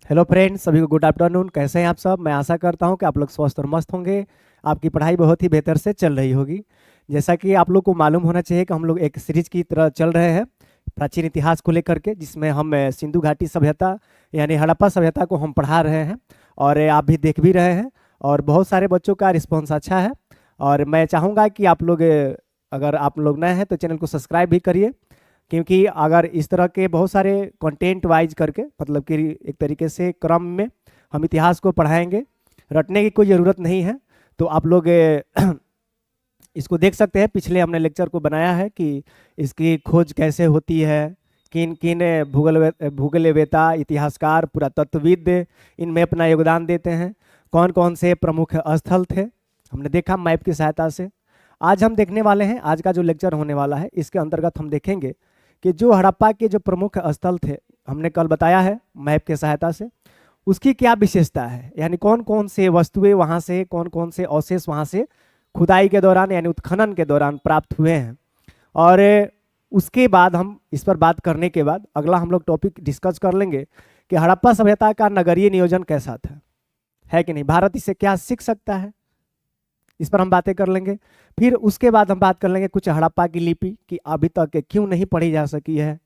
Hello friends, सभी को good afternoon. कैसे हैं आप सब? मैं आशा करता हूं कि आप लोग स्वस्थ और मस्त होंगे। आपकी पढ़ाई बहुत ही बेहतर से चल रही होगी। जैसा कि आप लोग को मालूम होना चाहिए कि हम लोग एक सीरीज की तरह चल रहे हैं प्राचीन इतिहास को लेकर के, जिसमें हम सिंधु घाटी सभ्यता यानी हड़प्पा सभ्यता को हम पढ़ा रहे हैं। और आप भी देख भी रहे हैं और बहुत सारे बच्चों का रिस्पॉन्स अच्छा है। और मैं चाहूँगा कि आप लोग अगर आप लोग नए हैं तो चैनल को सब्सक्राइब भी करिए, क्योंकि अगर इस तरह के बहुत सारे कंटेंट वाइज करके मतलब कि एक तरीके से क्रम में हम इतिहास को पढ़ाएंगे, रटने की कोई ज़रूरत नहीं है। तो आप लोग इसको देख सकते हैं। पिछले हमने लेक्चर को बनाया है कि इसकी खोज कैसे होती है, किन किन भूगोलवेता, इतिहासकार, पुरातत्वविद इनमें अपना योगदान देते हैं, कौन कौन से प्रमुख स्थल थे, हमने देखा मैप की सहायता से। आज हम देखने वाले हैं, आज का जो लेक्चर होने वाला है इसके अंतर्गत हम देखेंगे कि जो हड़प्पा के जो प्रमुख स्थल थे, हमने कल बताया है मैप की सहायता से, उसकी क्या विशेषता है, यानी कौन कौन से वस्तुएं वहाँ से, कौन कौन से अवशेष वहाँ से खुदाई के दौरान यानी उत्खनन के दौरान प्राप्त हुए हैं। और उसके बाद हम इस पर बात करने के बाद अगला हम लोग टॉपिक डिस्कस कर लेंगे कि हड़प्पा सभ्यता का नगरीय नियोजन कैसा था, है कि नहीं, भारत इससे क्या सीख सकता है, इस पर हम बातें कर लेंगे। फिर उसके बाद हम बात कर लेंगे कुछ हड़प्पा की लिपि कि अभी तक क्यों नहीं पढ़ी जा सकी है,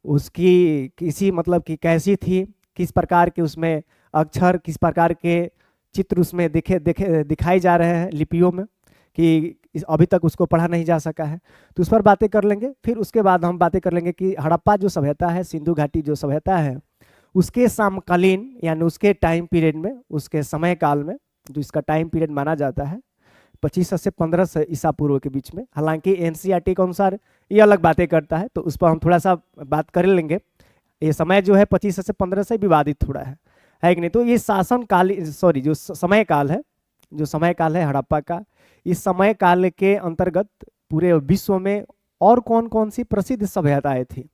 उसकी किसी मतलब कि कैसी थी, किस प्रकार के उसमें अक्षर, किस प्रकार के चित्र उसमें दिखाई जा रहे हैं लिपियों में, कि अभी तक उसको पढ़ा नहीं जा सका है। तो उस पर बातें कर लेंगे। फिर उसके बाद हम बातें कर लेंगे कि हड़प्पा जो सभ्यता है, सिंधु घाटी जो सभ्यता है, उसके समकालीन यानी उसके टाइम पीरियड में, उसके समय काल में, जो इसका टाइम पीरियड माना जाता है 2500 से 1500 ईसा पूर्व के बीच में। हालांकि एनसीईआरटी के अनुसार ये अलग बातें करता है, तो उस पर हम थोड़ा सा बात कर लेंगे। ये समय जो है 2500 से 1500 विवादित थोड़ा है कि नहीं। तो ये शासन काल, सॉरी, जो समय काल है, जो समय काल है हड़प्पा का, इस समय काल के अंतर्गत पूरे विश्व में और कौन कौन सी प्रसिद्ध सभ्यताएं थी,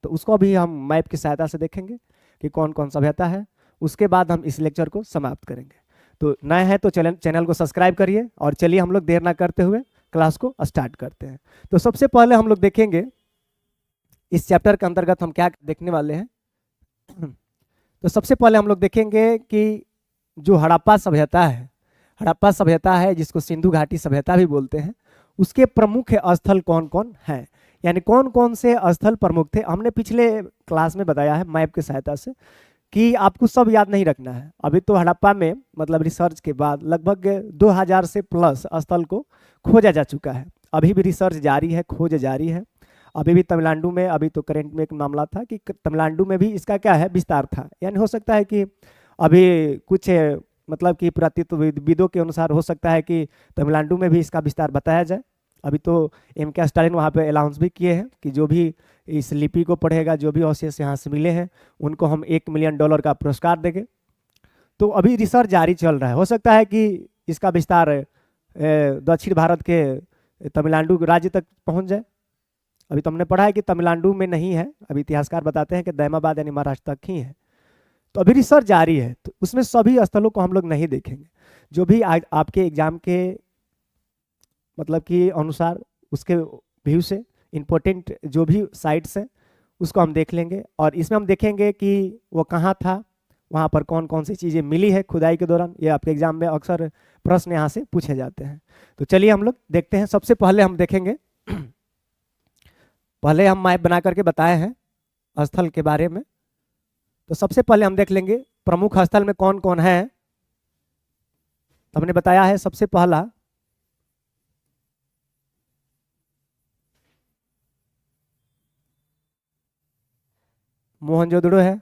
तो उसको भी हम मैप की सहायता से देखेंगे कि कौन कौन सभ्यता है। उसके बाद हम इस लेक्चर को समाप्त करेंगे। तो नए हैं तो चैनल को सब्सक्राइब करिए और चलिए हम लोग देर ना करते हुए क्लास को स्टार्ट करते हैं। तो सबसे पहले हम लोग देखेंगे इस चैप्टर के अंतर्गत हम क्या देखने वाले हैं। तो सबसे पहले हम लोग देखेंगे कि जो हड़प्पा सभ्यता है, हड़प्पा सभ्यता है जिसको सिंधु घाटी सभ्यता भी बोलते हैं, उसके प्रमुख स्थल कौन कौन हैं, यानी कौन कौन से स्थल प्रमुख थे। हमने पिछले क्लास में बताया है मैप की सहायता से कि आपको सब याद नहीं रखना है। अभी तो हड़प्पा में मतलब रिसर्च के बाद लगभग 2000 से प्लस स्थल को खोजा जा चुका है। अभी भी रिसर्च जारी है, खोज जारी है। अभी भी तमिलनाडु में, अभी तो करेंट में एक मामला था कि तमिलनाडु में भी इसका क्या है, विस्तार था। यानी हो सकता है कि अभी कुछ मतलब कि पुरातत्वविदों के अनुसार हो सकता है कि तमिलनाडु में भी इसका विस्तार बताया जाए। अभी तो M.K. स्टालिन वहाँ पे अनाउंस भी किए हैं कि जो भी इस लिपि को पढ़ेगा, जो भी अवशेष यहाँ से मिले हैं, उनको हम $1 मिलियन का पुरस्कार देंगे। तो अभी रिसर्च जारी चल रहा है। हो सकता है कि इसका विस्तार दक्षिण भारत के तमिलनाडु राज्य तक पहुँच जाए। अभी तो हमने पढ़ा है कि तमिलनाडु में नहीं है, अभी इतिहासकार बताते हैं कि दैमाबाद यानी महाराष्ट्र तक ही है। तो अभी रिसर्च जारी है, तो उसमें सभी स्थलों को हम लोग नहीं देखेंगे। जो भी आपके एग्जाम के मतलब कि अनुसार, उसके व्यू से इम्पोर्टेंट जो भी साइट्स हैं उसको हम देख लेंगे। और इसमें हम देखेंगे कि वो कहाँ था, वहाँ पर कौन कौन सी चीज़ें मिली है खुदाई के दौरान। ये आपके एग्जाम में अक्सर प्रश्न यहाँ से पूछे जाते हैं। तो चलिए हम लोग देखते हैं। सबसे पहले हम देखेंगे पहले हम मैप बना करके बताए हैं स्थल के बारे में। तो सबसे पहले हम देख लेंगे प्रमुख स्थल में कौन कौन है। हमने बताया है सबसे पहला मोहनजोदड़ो है,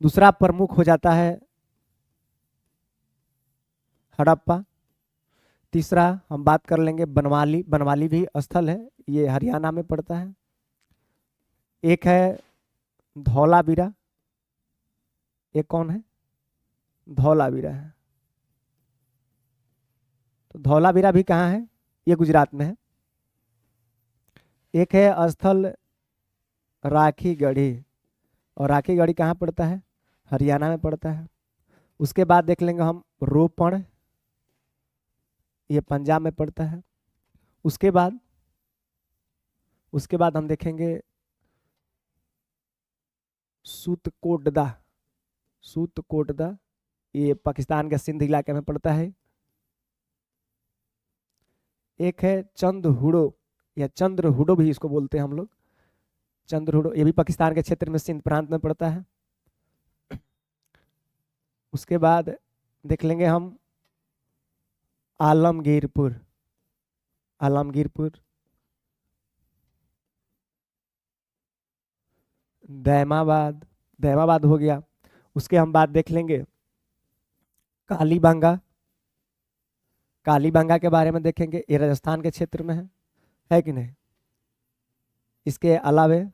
दूसरा प्रमुख हो जाता है हड़प्पा, तीसरा हम बात कर लेंगे बनवाली। बनवाली भी स्थल है, ये हरियाणा में पड़ता है। एक है धौलावीरा, एक कौन है, धौलावीरा है। तो धौलावीरा भी कहाँ है, ये गुजरात में है। एक है स्थल राखी गढ़ी, और राखी गढ़ी कहाँ पड़ता है, हरियाणा में पड़ता है। उसके बाद देख लेंगे हम रोपण, ये पंजाब में पड़ता है। उसके बाद हम देखेंगे सूतकोटदा, सूतकोटदा, ये पाकिस्तान के सिंध इलाके में पड़ता है। एक है चंदहुडो या चंद्रहुडो भी इसको बोलते हैं हम लोग, चंद्रहुडो, ये भी पाकिस्तान के क्षेत्र में सिंध प्रांत में पड़ता है। उसके बाद देख लेंगे हम आलमगीरपुर, आलमगीरपुर, दैमाबाद, दैमाबाद हो गया। उसके हम बाद देख लेंगे कालीबांगा, कालीबांगा के बारे में देखेंगे, ये राजस्थान के क्षेत्र में है कि नहीं। इसके अलावे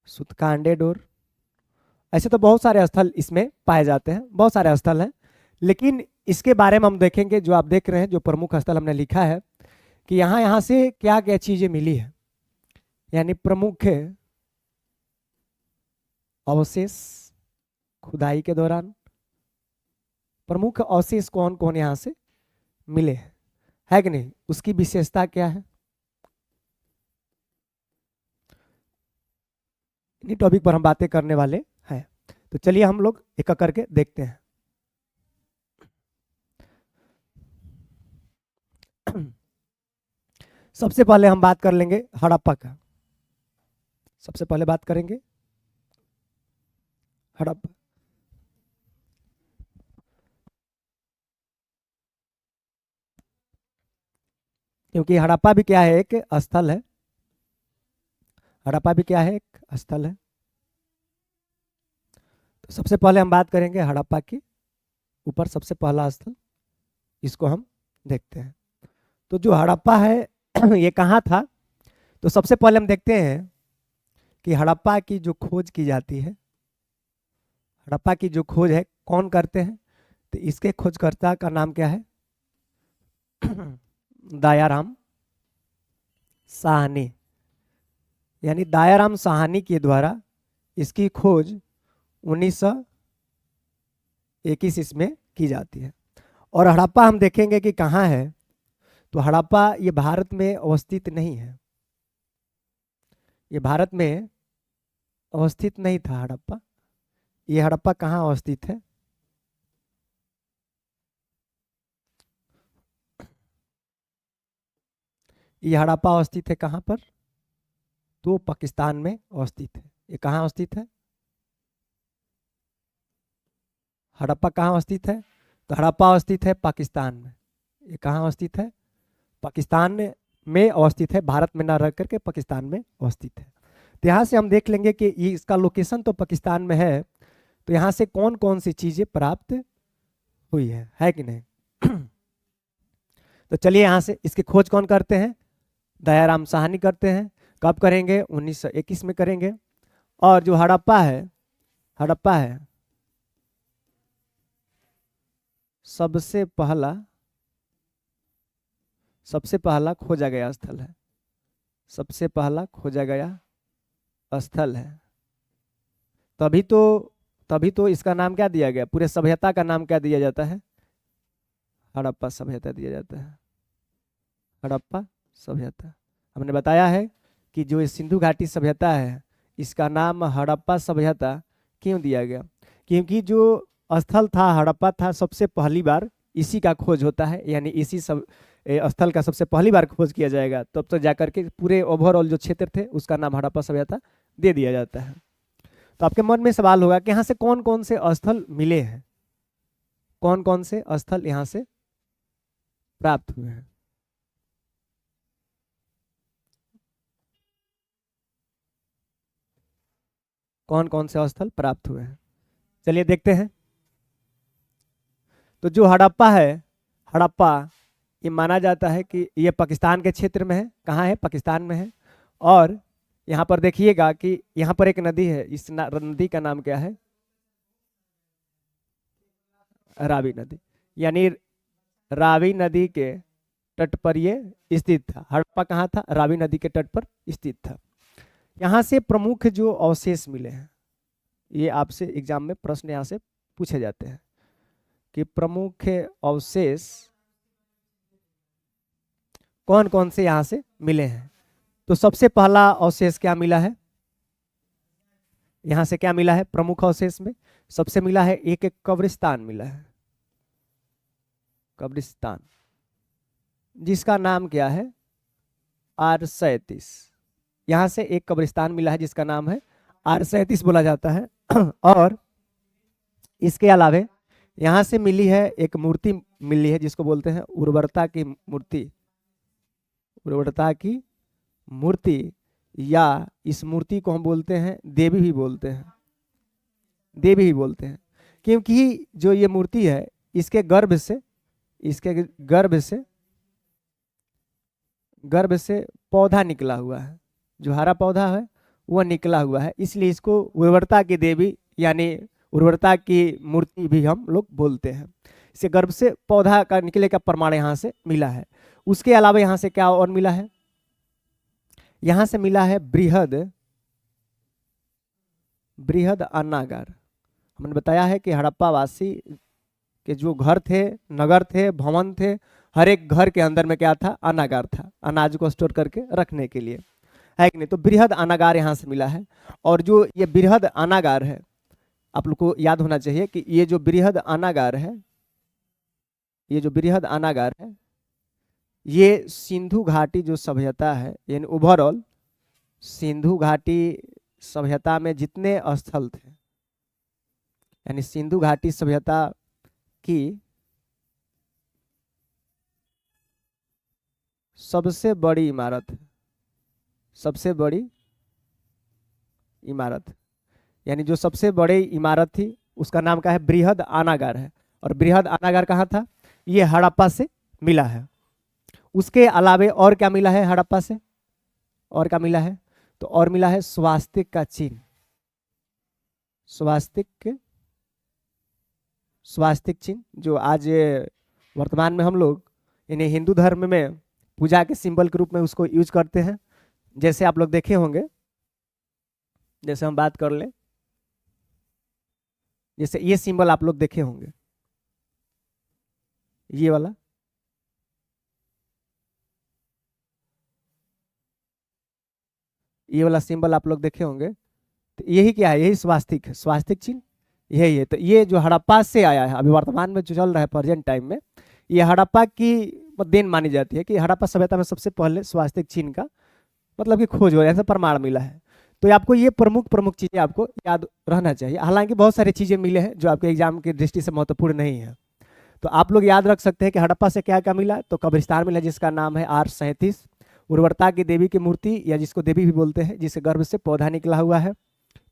सुतकांडेडोर, ऐसे तो बहुत सारे स्थल इसमें पाए जाते हैं, बहुत सारे स्थल हैं, लेकिन इसके बारे में हम देखेंगे। जो आप देख रहे हैं, जो प्रमुख स्थल हमने लिखा है कि यहाँ यहाँ से क्या क्या चीजें मिली है, यानी प्रमुख अवशेष खुदाई के दौरान, प्रमुख अवशेष कौन कौन यहाँ से मिले हैं, है कि नहीं, उसकी विशेषता क्या है, इन्हीं टॉपिक पर हम बातें करने वाले हैं। तो चलिए हम लोग एक एक करके देखते हैं। सबसे पहले हम बात कर लेंगे हड़प्पा का, सबसे पहले बात करेंगे हड़प्पा। क्योंकि हड़प्पा भी क्या है, एक स्थल है, हड़प्पा भी क्या है, एक स्थल है। तो सबसे पहले हम बात करेंगे हड़प्पा की, ऊपर सबसे पहला स्थल, इसको हम देखते हैं। तो जो हड़प्पा है ये कहाँ था, तो सबसे पहले हम देखते हैं कि हड़प्पा की जो खोज की जाती है, हड़प्पा की जो खोज है कौन करते हैं, तो इसके खोजकर्ता का नाम क्या है, दयाराम साहनी, यानी दयाराम साहनी के द्वारा इसकी खोज 1921 इसमें की जाती है। और हड़प्पा हम देखेंगे कि कहाँ है, तो हड़प्पा ये भारत में अवस्थित नहीं है, ये भारत में अवस्थित नहीं था हड़प्पा। ये हड़प्पा कहाँ अवस्थित है, ये हड़प्पा अवस्थित है कहाँ पर, तो पाकिस्तान में अवस्थित है। ये कहाँ अवस्थित है, हड़प्पा कहाँ अवस्थित है, तो हड़प्पा अवस्थित है पाकिस्तान में। ये कहाँ अवस्थित है, पाकिस्तान में अवस्थित है, भारत में ना रह करके पाकिस्तान में अवस्थित है। तो यहाँ से हम देख लेंगे कि ये इसका लोकेशन तो पाकिस्तान में है, तो यहाँ से कौन कौन सी चीजें प्राप्त हुई है कि नहीं। तो चलिए यहाँ से इसकी खोज कौन करते हैं, दयाराम साहनी करते हैं। कब करेंगे, 1921 में करेंगे। और जो हड़प्पा है, हड़प्पा है सबसे पहला खोजा गया स्थल है, सबसे पहला खोजा गया स्थल है। तभी तो इसका नाम क्या दिया गया, पूरे सभ्यता का नाम क्या दिया जाता है, हड़प्पा सभ्यता दिया जाता है, हड़प्पा सभ्यता। हमने बताया है कि जो ये सिंधु घाटी सभ्यता है, इसका नाम हड़प्पा सभ्यता क्यों दिया गया, क्योंकि जो स्थल था हड़प्पा था, सबसे पहली बार इसी का खोज होता है, यानी इसी सब स्थल का सबसे पहली बार खोज किया जाएगा, तब तो जाकर के पूरे ओवरऑल जो क्षेत्र थे उसका नाम हड़प्पा सभ्यता दे दिया जाता है। तो आपके मन में सवाल होगा कि यहाँ से कौन कौन से स्थल मिले हैं, कौन कौन से स्थल यहाँ से प्राप्त हुए हैं। कौन कौन से स्थल प्राप्त हुए हैं, चलिए देखते हैं। तो जो हड़प्पा है, हड़प्पा ये माना जाता है कि ये पाकिस्तान के क्षेत्र में है, कहाँ है, पाकिस्तान में है। और यहाँ पर देखिएगा कि यहाँ पर एक नदी है, इस नदी का नाम क्या है, रावी नदी, यानी रावी नदी के तट पर ये स्थित था। हड़प्पा कहाँ था, रावी नदी के तट पर स्थित था। यहाँ से प्रमुख जो अवशेष मिले हैं, ये आपसे एग्जाम में प्रश्न यहाँ से पूछे जाते हैं कि प्रमुख अवशेष कौन कौन से यहाँ से मिले हैं। तो सबसे पहला अवशेष क्या मिला है, यहाँ से क्या मिला है प्रमुख अवशेष में? सबसे मिला है एक कब्रिस्तान मिला है, कब्रिस्तान, जिसका नाम क्या है R37। यहाँ से एक कब्रिस्तान मिला है जिसका नाम है R37 बोला जाता है। और इसके अलावे यहाँ से मिली है एक मूर्ति मिली है जिसको बोलते हैं उर्वरता की मूर्ति, उर्वरता की मूर्ति, या इस मूर्ति को हम बोलते हैं देवी भी बोलते हैं, देवी ही बोलते हैं, क्योंकि जो ये मूर्ति है इसके गर्भ से, इसके गर्भ से पौधा निकला हुआ है, जो हरा पौधा है वह निकला हुआ है, इसलिए इसको उर्वरता की देवी यानी उर्वरता की मूर्ति भी हम लोग बोलते हैं। इसे गर्भ से पौधा का निकले का प्रमाण यहाँ से मिला है। उसके अलावा यहाँ से क्या और मिला है? यहाँ से मिला है बृहद अन्नागार। हमने बताया है कि हड़प्पा वासी के जो घर थे, नगर थे, भवन थे, हर एक घर के अंदर में क्या था? अन्नागार था, अनाज को स्टोर करके रखने के लिए, है कि नहीं? तो बृहद अन्नागार यहाँ से मिला है। और जो ये बृहद अन्नागार है, आप लोग को याद होना चाहिए कि ये जो बृहद अन्नागार है, ये जो बृहद अन्नागार है, ये सिंधु घाटी जो सभ्यता है, यानी ओवरऑल सिंधु घाटी सभ्यता में जितने स्थल थे, यानी सिंधु घाटी सभ्यता की सबसे बड़ी इमारत है, सबसे बड़ी इमारत, यानी जो सबसे बड़ी इमारत थी उसका नाम क्या है? बृहद अन्नागार है। और बृहद अन्नागार कहाँ था? ये हड़प्पा से मिला है। उसके अलावे और क्या मिला है हड़प्पा से? और क्या मिला है? तो और मिला है स्वास्तिक का चिन्ह, स्वास्तिक चिन्ह, जो आज वर्तमान में हम लोग इन्हें हिंदू धर्म में पूजा के सिंबल के रूप में उसको यूज करते हैं। जैसे आप लोग देखे होंगे, जैसे हम बात कर लें, जैसे ये सिंबल आप लोग देखे होंगे, ये वाला, ये वाला सिंबल आप लोग देखे होंगे, तो यही क्या है? यही स्वास्तिक है, स्वास्तिक चिन्ह यही है। तो ये जो हड़प्पा से आया है, अभी वर्तमान में जो चल रहा है प्रेजेंट टाइम में, ये हड़प्पा की देन मानी जाती है कि हड़प्पा सभ्यता में सबसे पहले स्वास्तिक चिन्ह का मतलब कि खोज हो, ऐसा प्रमाण मिला है। तो आपको ये प्रमुख प्रमुख चीजें आपको याद रहना चाहिए। हालांकि बहुत सारी चीजें मिले हैं जो आपके एग्जाम की दृष्टि से महत्वपूर्ण नहीं है, तो आप लोग याद रख सकते हैं कि हड़प्पा से क्या क्या मिला। तो कब्रिस्तान मिला जिसका नाम है R37, उर्वरता की देवी की मूर्ति या जिसको देवी भी बोलते हैं, जिसके गर्भ से पौधा निकला हुआ है,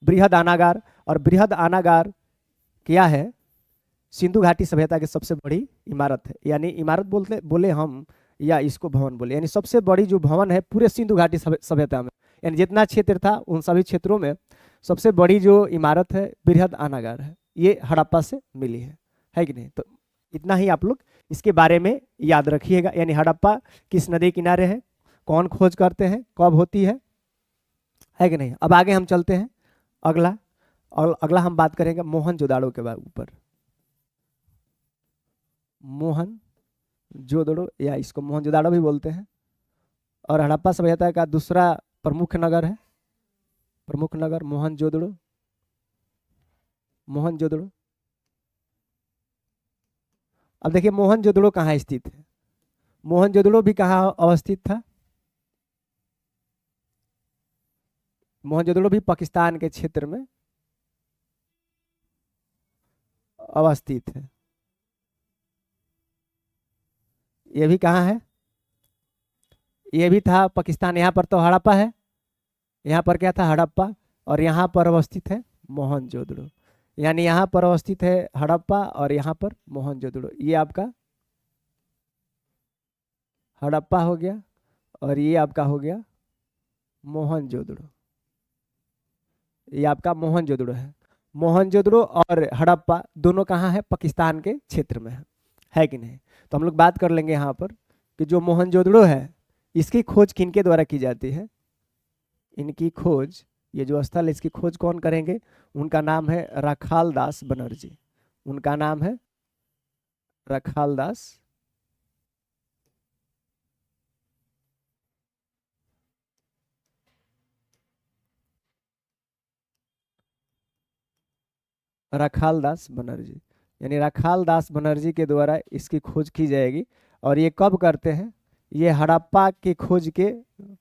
बृहद अन्नागार। और बृहद अन्नागार क्या है? सिंधु घाटी सभ्यता की सबसे बड़ी इमारत है, यानी इमारत बोलते बोले हम या इसको भवन बोले, यानी सबसे बड़ी जो भवन है पूरे सिंधु घाटी सभ्यता में, यानी जितना क्षेत्र था उन सभी क्षेत्रों में सबसे बड़ी जो इमारत है बृहद अन्नागार है, ये हड़प्पा से मिली है कि नहीं? तो इतना ही आप लोग इसके बारे में याद रखिएगा। यानी हड़प्पा किस नदी किनारे है, कौन खोज करते हैं, कब होती है कि नहीं? अब आगे हम चलते हैं अगला, और अगला हम बात करेंगे मोहनजोदाड़ो के ऊपर। मोहनजोदड़ो या इसको मोहनजोदाड़ो भी बोलते हैं, और हड़प्पा सभ्यता का दूसरा प्रमुख नगर है, प्रमुख नगर मोहनजोदड़ो। मोहनजोदड़ो, अब देखिए मोहनजोदड़ो कहाँ स्थित है? मोहनजोदड़ो भी कहाँ अवस्थित था? मोहनजोदड़ो भी पाकिस्तान के क्षेत्र में अवस्थित है। ये भी कहाँ है? ये भी था पाकिस्तान। यहाँ पर तो हड़प्पा है, यहाँ पर क्या था? हड़प्पा। और यहाँ पर अवस्थित है मोहनजोदड़ो, यानी यहाँ पर अवस्थित है हड़प्पा और यहाँ पर मोहनजोदड़ो। ये आपका हड़प्पा हो गया और ये आपका हो गया मोहनजोदड़ो, ये आपका मोहनजोदड़ो है। मोहनजोदड़ो और हड़प्पा दोनों कहाँ है? पाकिस्तान के क्षेत्र में है कि नहीं? तो हम लोग बात कर लेंगे यहाँ पर कि जो मोहनजोदड़ो है इसकी खोज किनके द्वारा की जाती है? इनकी खोज, ये जो स्थल है इसकी खोज कौन करेंगे? उनका नाम है रखाल दास बनर्जी। उनका नाम है रखाल दास राखाल दास बनर्जी, यानी राखाल दास बनर्जी के द्वारा इसकी खोज की जाएगी। और ये कब करते हैं? ये हड़प्पा की खोज के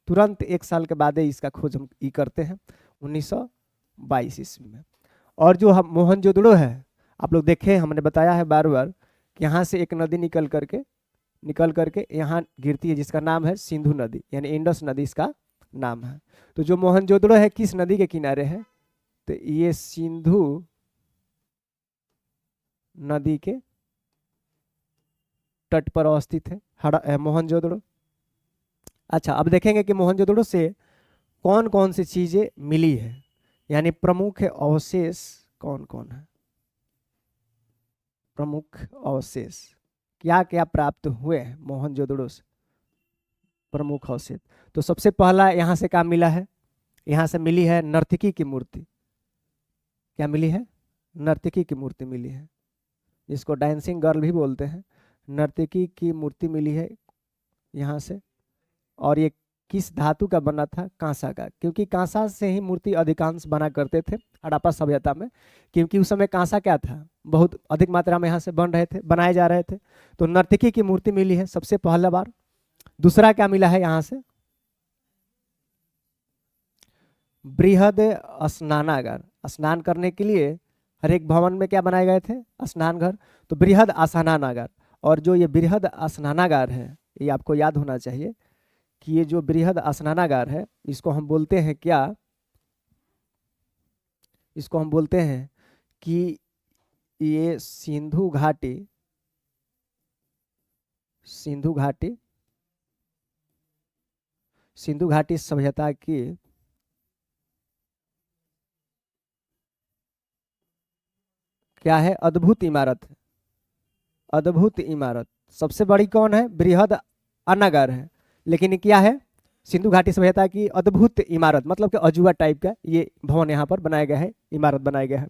तुरंत 1 साल के बाद ही इसका खोज हम ये करते हैं 1922 ईस्वी में। और जो हम मोहनजोदड़ो है, आप लोग देखें, हमने बताया है बार बार कि यहाँ से एक नदी निकल करके यहाँ गिरती है, जिसका नाम है सिंधु नदी, यानी इंडस नदी इसका नाम है। तो जो मोहनजोदड़ो है किस नदी के किनारे है? तो ये सिंधु नदी के तट पर अवस्थित है मोहनजोदड़ो। अच्छा, अब देखेंगे कि मोहनजोदड़ो से कौन कौन सी चीजें मिली है, यानी प्रमुख अवशेष कौन कौन है, प्रमुख अवशेष क्या क्या प्राप्त हुए हैं मोहनजोदड़ो से, प्रमुख अवशेष। तो सबसे पहला यहाँ से क्या मिला है? यहाँ से मिली है नर्तकी की मूर्ति। क्या मिली है? नर्तकी की मूर्ति मिली है, जिसको डांसिंग गर्ल भी बोलते हैं। नर्तकी की मूर्ति मिली है यहाँ से। और ये किस धातु का बना था? कांसा का, क्योंकि कांसा से ही मूर्ति अधिकांश बना करते थे हड़प्पा सभ्यता में, क्योंकि उस समय कांसा क्या था, बहुत अधिक मात्रा में यहाँ से बनाए जा रहे थे। तो नर्तकी की मूर्ति मिली है सबसे पहला बार। दूसरा क्या मिला है यहाँ से? बृहद स्नानागार। स्नान करने के लिए हर एक भवन में क्या बनाए गए थे? स्नान घर। तो बृहद स्नानागार। और जो ये बृहद स्नानागार है, ये आपको याद होना चाहिए कि ये जो बृहद स्नानागार है, इसको हम बोलते हैं क्या? इसको हम बोलते हैं कि ये सिंधु घाटी सभ्यता की क्या है? अद्भुत इमारत है। अद्भुत इमारत। सबसे बड़ी कौन है? बृहद अनागार है, लेकिन ये क्या है? सिंधु घाटी सभ्यता की अद्भुत इमारत, मतलब कि अजूबा टाइप का ये भवन यहाँ पर बनाया गया है, इमारत बनाया गया है।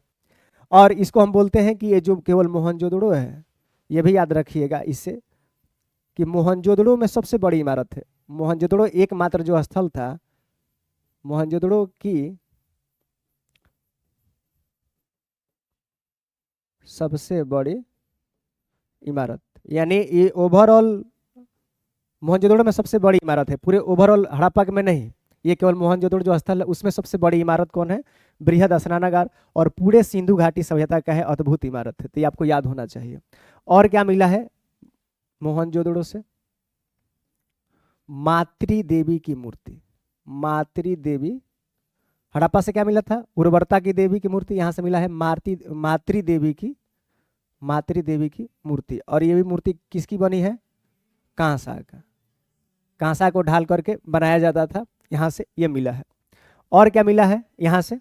और इसको हम बोलते हैं कि ये जो केवल मोहनजोदड़ो है, ये भी याद रखिएगा इससे कि मोहनजोदड़ो में सबसे बड़ी इमारत है। मोहनजोदड़ो एकमात्र जो स्थल था, मोहनजोदड़ो की सबसे बड़ी इमारत, यानी ये ओवरऑल मोहनजोदड़ो में सबसे बड़ी इमारत है, पूरे ओवरऑल हड़प्पा में नहीं। ये केवल मोहनजोदड़ो जो स्थल है उसमें सबसे बड़ी इमारत कौन है? बृहद स्नानागार। और पूरे सिंधु घाटी सभ्यता का है अद्भुत इमारत है। तो ये आपको याद होना चाहिए। और क्या मिला है मोहनजोदड़ो से? मातृ देवी की मूर्ति। मातृ देवी। हड़प्पा से क्या मिला था? उर्वरता की देवी की मूर्ति। यहाँ से मिला है मातृ देवी की मूर्ति। और ये भी मूर्ति किसकी बनी है? कांसा का। कांसा को ढाल करके बनाया जाता था, यहाँ से ये मिला है। और क्या मिला है यहाँ से?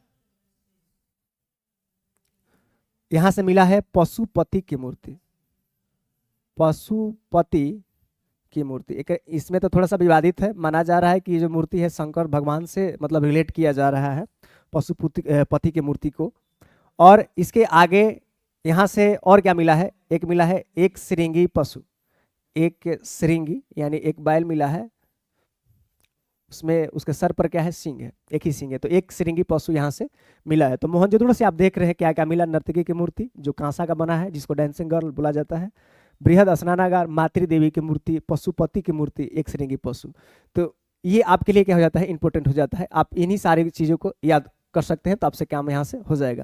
यहाँ से मिला है पशुपति की मूर्ति। पशुपति की मूर्ति एक इसमें तो थोड़ा सा विवादित है, माना जा रहा है कि ये जो मूर्ति है शंकर भगवान से मतलब रिलेट किया जा रहा है पशुपति की मूर्ति को। और इसके आगे यहाँ से और क्या मिला है? एक मिला है एक श्रृंगी पशु। एक श्रृंगी यानी एक बैल मिला है, उसमें उसके सर पर क्या है? सिंह है, एक ही सिंह है। तो एक श्रृंगी पशु यहाँ से मिला है। तो मोहनजोदड़ो से आप देख रहे हैं क्या क्या मिला? नर्तकी की मूर्ति जो कांसा का बना है, जिसको डांसिंग गर्ल बोला जाता है, बृहद स्नानागार, मातृ देवी की मूर्ति, पशुपति की मूर्ति, एक श्रृंगी पशु। तो ये आपके लिए क्या हो जाता है? इंपॉर्टेंट हो जाता है। आप इन्हीं सारी चीज़ों को याद कर सकते हैं, तो आपसे काम यहाँ से हो जाएगा।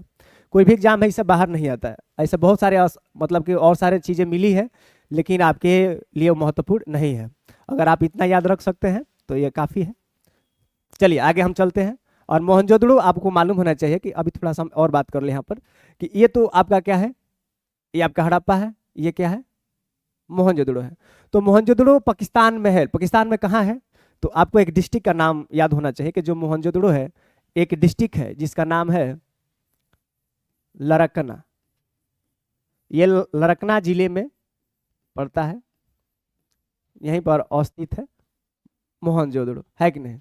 कोई भी एग्जाम है इससे बाहर नहीं आता है। ऐसे बहुत सारे मतलब कि और सारे चीज़ें मिली है, लेकिन आपके लिए महत्वपूर्ण नहीं है। अगर आप इतना याद रख सकते हैं तो ये काफ़ी है। चलिए आगे हम चलते हैं। और मोहनजोदड़ो आपको मालूम होना चाहिए कि अभी थोड़ा सा हम और बात कर ले यहाँ पर कि ये तो आपका क्या है? ये आपका हड़प्पा है, ये क्या है? मोहनजोदड़ो है। तो मोहनजोदड़ो पाकिस्तान में है। पाकिस्तान में कहाँ है? तो आपको एक डिस्ट्रिक्ट का नाम याद होना चाहिए कि जो मोहनजोदड़ो है एक डिस्ट्रिक्ट है जिसका नाम है लरकना। ये लरकना जिले में पड़ता है, यहीं पर अवस्थित है मोहनजोदड़ो, है कि नहीं?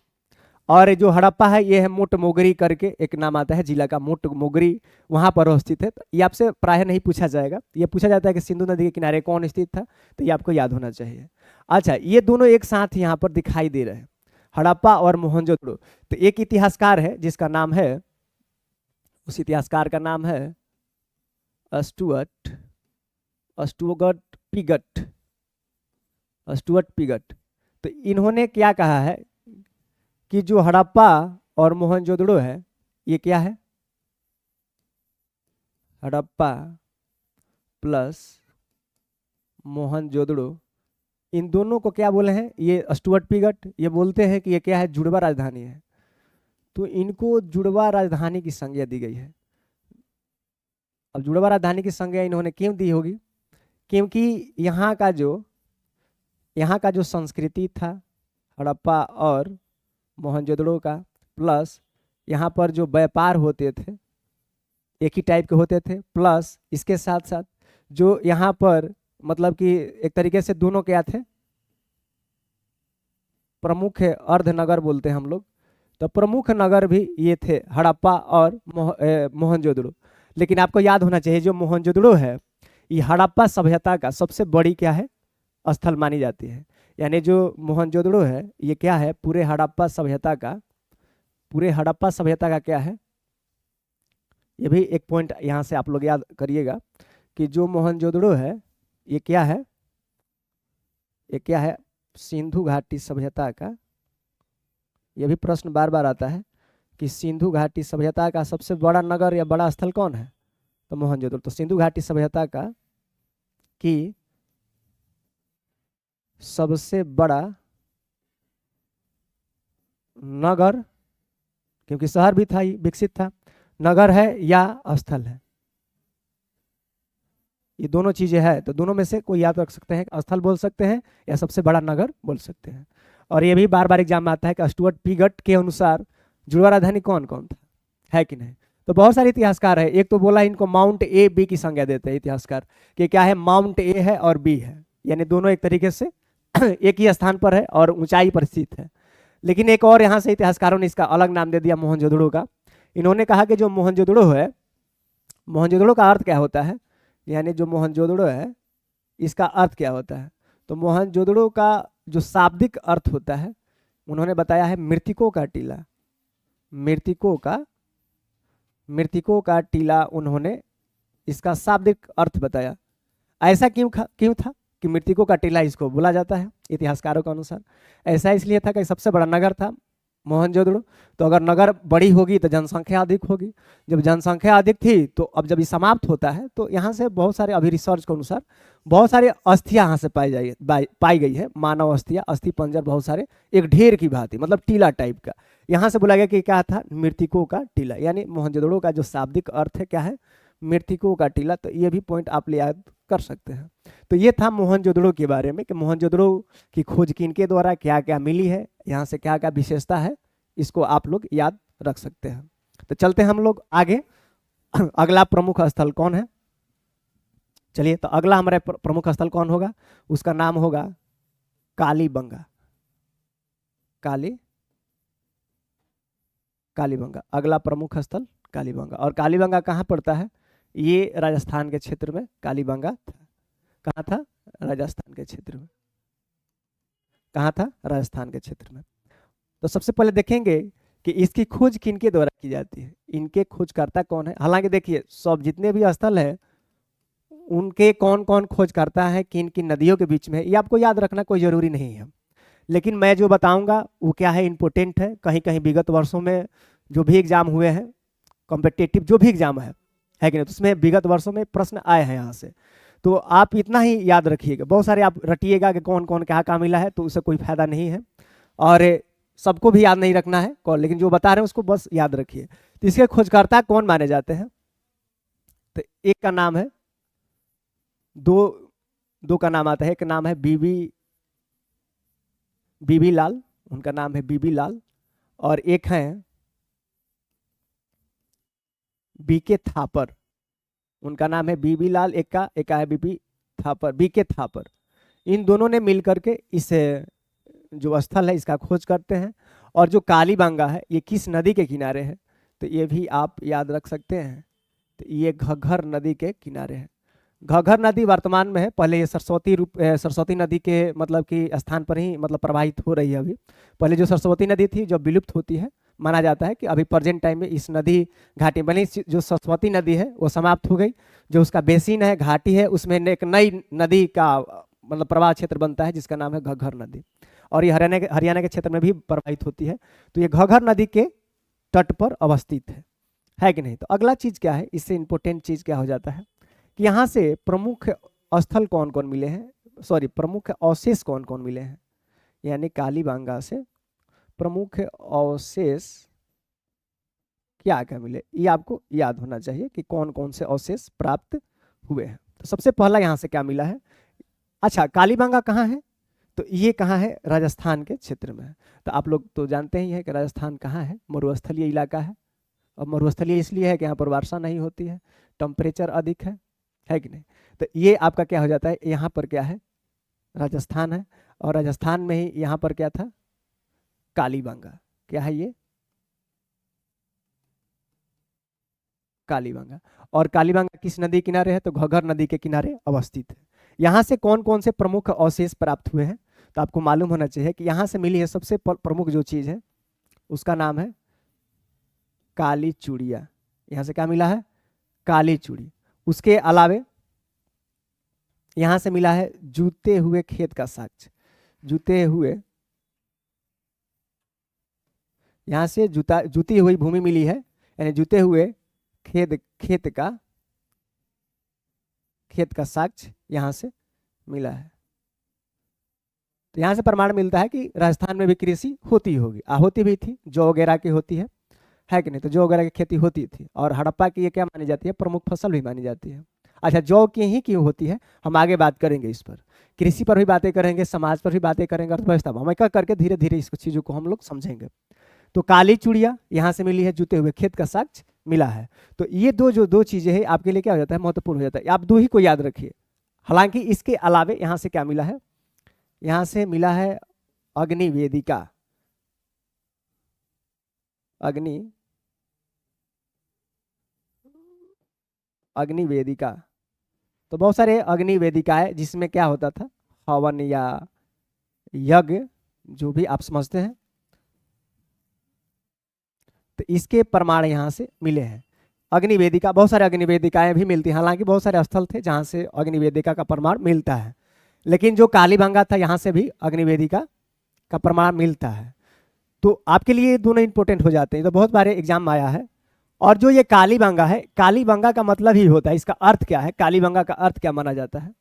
और जो हड़प्पा है ये है मोटमोगरी करके एक नाम आता है जिला का, मोटमोगरी वहाँ पर अवस्थित है। तो ये आपसे प्राय नहीं पूछा जाएगा। ये पूछा जाता है कि सिंधु नदी के किनारे कौन स्थित था, तो ये आपको याद होना चाहिए। अच्छा, ये दोनों एक साथ यहाँ पर दिखाई दे रहे हैं, हड़प्पा और मोहनजोदड़ो। तो एक इतिहासकार है जिसका नाम है, उस इतिहासकार का नाम है Stuart Stuart Piggott Stuart Piggott. तो इन्होंने क्या कहा है कि जो हड़प्पा और मोहनजोदड़ो है ये क्या है, हड़प्पा प्लस मोहनजोदड़ो, इन दोनों को क्या बोले हैं, ये स्टुअर्ट पिगट ये बोलते हैं कि ये क्या है, जुड़वा राजधानी है। तो इनको जुड़वा राजधानी की संज्ञा दी गई है। अब जुड़वा राजधानी की संज्ञा इन्होंने क्यों दी होगी, क्योंकि यहाँ का जो संस्कृति था हड़प्पा और मोहनजोदड़ो का, प्लस यहाँ पर जो व्यापार होते थे एक ही टाइप के होते थे, प्लस इसके साथ साथ जो यहाँ पर मतलब कि एक तरीके से दोनों क्या थे, प्रमुख अर्धनगर बोलते हैं हम लोग, तो प्रमुख नगर भी ये थे हड़प्पा और मोहनजोदड़ो। लेकिन आपको याद होना चाहिए जो मोहनजोदड़ो है ये हड़प्पा सभ्यता का सबसे बड़ी क्या है, स्थल मानी जाती है। यानी जो मोहनजोदड़ो है ये क्या है, पूरे हड़प्पा सभ्यता का क्या है, ये भी एक पॉइंट यहाँ से आप लोग याद करिएगा कि जो मोहनजोदड़ो है ये क्या है, सिंधु घाटी सभ्यता का, ये भी प्रश्न बार बार आता है कि सिंधु घाटी सभ्यता का सबसे बड़ा नगर या बड़ा स्थल कौन है, तो मोहनजोदड़ो। तो सिंधु घाटी सभ्यता का की सबसे बड़ा नगर, क्योंकि शहर भी था विकसित था, नगर है या स्थल है, ये दोनों चीजें हैं। तो दोनों में से कोई याद रख सकते हैं, स्थल बोल सकते हैं या सबसे बड़ा नगर बोल सकते हैं। और ये भी बार बार एग्जाम में आता है कि स्टुअर्ट पिगट के अनुसार जुड़वा राजधानी कौन कौन था, है कि नहीं। तो बहुत सारे इतिहासकार है, एक तो बोला इनको माउंट ए बी की संज्ञा देते हैं इतिहासकार कि क्या है, माउंट ए है और बी है, यानी दोनों एक तरीके से एक ही स्थान पर है और ऊंचाई पर स्थित है। लेकिन एक और यहाँ से इतिहासकारों ने इसका अलग नाम दे दिया मोहनजोदड़ो का। इन्होंने कहा कि जो मोहनजोदड़ो है, मोहनजोदड़ो का अर्थ क्या होता है, यानी जो मोहनजोदड़ो है इसका अर्थ क्या होता है। तो मोहनजोदड़ो का जो शाब्दिक अर्थ होता है उन्होंने बताया है मृतकों का टीला, मृतकों का टीला, उन्होंने इसका शाब्दिक अर्थ बताया। ऐसा क्यों था कि मृतकों का टीला इसको बोला जाता है इतिहासकारों के अनुसार, ऐसा इसलिए था कि सबसे बड़ा नगर था मोहनजोदड़ो। तो अगर नगर बड़ी होगी तो जनसंख्या अधिक होगी, जब जनसंख्या अधिक थी तो अब जब ये समाप्त होता है तो यहाँ से बहुत सारे, अभी रिसर्च के अनुसार बहुत सारे अस्थियाँ यहाँ से पाई गई है, मानव अस्थियाँ, अस्थि पंजर बहुत सारे, एक ढेर की भांति, मतलब टीला टाइप का। यहाँ से बोला गया कि क्या था, मृतकों का टीला, यानी मोहनजोदड़ो का जो शाब्दिक अर्थ है क्या है, मृतकों का टीला। तो ये भी पॉइंट आप याद कर सकते हैं। तो ये था मोहनजोदड़ो के बारे में कि मोहनजोदड़ो की खोज किनके द्वारा क्या क्या मिली है, यहाँ से क्या क्या विशेषता है, इसको आप लोग याद रख सकते हैं। तो चलते हैं हम लोग आगे। अगला प्रमुख स्थल कौन है, चलिए, तो अगला हमारे प्रमुख स्थल कौन होगा, उसका नाम होगा कालीबंगा। कालीबंगा अगला प्रमुख स्थल कालीबंगा। और कालीबंगा कहाँ पड़ता है, ये राजस्थान के क्षेत्र में कालीबंगा था। कहाँ था, राजस्थान के क्षेत्र में। कहाँ था, राजस्थान के क्षेत्र में। तो सबसे पहले देखेंगे कि इसकी खोज किनके द्वारा की जाती है, इनके खोजकर्ता कौन है। हालांकि देखिए सब जितने भी स्थल है उनके कौन कौन खोज करता है, किन किन नदियों के बीच में, ये आपको याद रखना कोई जरूरी नहीं है। लेकिन मैं जो बताऊंगा वो क्या है, इम्पोर्टेंट है। कहीं कहीं विगत वर्षों में जो भी एग्जाम हुए हैं, कॉम्पिटिटिव जो भी एग्जाम है कि नहीं, तो उसमें विगत वर्षों में प्रश्न आए हैं यहाँ से। तो आप इतना ही याद रखिएगा, बहुत सारे आप रटिएगा कि कौन कौन क्या क्या मिला है, तो उससे कोई फायदा नहीं है और सबको भी याद नहीं रखना है, लेकिन जो बता रहे हैं उसको बस याद रखिए। तो इसके खोजकर्ता कौन माने जाते हैं, तो एक का नाम है, दो का नाम आता है। एक नाम है बीबी लाल, उनका नाम है बीबी लाल, और एक है बीके थापर, उनका नाम है बीबी लाल, एक का है बीबी थापर, बीके थापर। इन दोनों ने मिलकर के इस जो स्थल है इसका खोज करते हैं। और जो कालीबंगा है ये किस नदी के किनारे है, तो ये भी आप याद रख सकते हैं। तो ये घग्घर नदी के किनारे है। घग्घर नदी वर्तमान में है, पहले ये सरस्वती नदी के मतलब कि स्थान पर ही मतलब प्रवाहित हो रही है अभी। पहले जो सरस्वती नदी थी जब विलुप्त होती है माना जाता है कि अभी प्रेजेंट टाइम में इस नदी घाटी भले ही जो सरस्वती नदी है वो समाप्त हो गई, जो उसका बेसिन है घाटी है उसमें एक नई नदी का मतलब प्रवाह क्षेत्र बनता है जिसका नाम है घग्घर नदी, और ये हरियाणा के क्षेत्र में भी प्रवाहित होती है। तो ये घग्घर नदी के तट पर अवस्थित है कि नहीं। तो अगला चीज क्या है, इससे इंपॉर्टेंट चीज क्या हो जाता है कि यहाँ से प्रमुख स्थल कौन कौन मिले हैं, सॉरी प्रमुख अवशेष कौन कौन मिले हैं, यानी कालीबांगा से प्रमुख अवशेष क्या क्या मिले, ये आपको याद होना चाहिए कि कौन कौन से अवशेष प्राप्त हुए हैं। तो सबसे पहला यहाँ से क्या मिला है, अच्छा कालीबांगा कहाँ है, तो ये कहाँ है, राजस्थान के क्षेत्र में है। तो आप लोग तो जानते ही हैं कि राजस्थान कहाँ है, मरुस्थलीय इलाका है, और मरुस्थलीय इसलिए है कि यहाँ पर वर्षा नहीं होती है, टेम्परेचर अधिक है कि नहीं। तो ये आपका क्या हो जाता है, यहाँ पर क्या है, राजस्थान है, और राजस्थान में ही यहाँ पर क्या था, कालीबांगा, क्या है ये, कालीबांगा। और कालीबांगा किस नदी किनारे है, तो घग्घर नदी के किनारे अवस्थित है। यहाँ से कौन कौन से प्रमुख अवशेष प्राप्त हुए हैं, तो आपको मालूम होना चाहिए कि यहाँ से मिली है सबसे प्रमुख जो चीज है उसका नाम है काली चूड़िया। यहाँ से क्या मिला है, काली चूड़ी। उसके अलावे यहाँ से मिला है जूते हुए खेत का साक्ष्य, जूते हुए, यहाँ से जूती हुई भूमि मिली है, यानी जूते हुए खेत का साक्ष्य यहाँ से मिला है। तो यहाँ से प्रमाण मिलता है कि राजस्थान में भी कृषि होती होगी, होती भी थी, जौ वगैरह की होती है कि नहीं, तो जौ वगैरह की खेती होती थी, और हड़प्पा की ये क्या मानी जाती है, प्रमुख फसल भी मानी जाती है। अच्छा जौ की ही क्यों होती है, हम आगे बात करेंगे इस पर, कृषि पर भी बातें करेंगे, समाज पर भी बातें करेंगे, अर्थव्यवस्था हम एक करके धीरे धीरे इस चीज़ों को हम लोग समझेंगे। तो काली चूड़िया यहाँ से मिली है, जूते हुए खेत का साक्ष्य मिला है। तो ये दो चीजें हैं आपके लिए क्या हो जाता है, महत्वपूर्ण हो जाता है, आप दो ही को याद रखिए। हालांकि इसके अलावे यहाँ से क्या मिला है, यहाँ से मिला है अग्नि वेदिका, अग्नि वेदिका। तो बहुत सारे अग्नि वेदिकाएं जिसमें क्या होता था, हवन या यज्ञ, जो भी आप समझते हैं, तो इसके प्रमाण यहाँ से मिले हैं। अग्निवेदिका, बहुत सारे अग्निवेदिकाएं भी मिलती हैं, हालांकि बहुत सारे स्थल थे जहाँ से अग्निवेदिका का प्रमाण मिलता है, लेकिन जो कालीबांगा था यहाँ से भी अग्निवेदिका का प्रमाण मिलता है। तो आपके लिए दोनों इंपॉर्टेंट हो जाते हैं, तो बहुत बारे एग्जाम में आया है। और जो ये कालीबांगा है, कालीबांगा का मतलब ही होता है, इसका अर्थ क्या है, कालीबांगा का अर्थ क्या माना जाता है,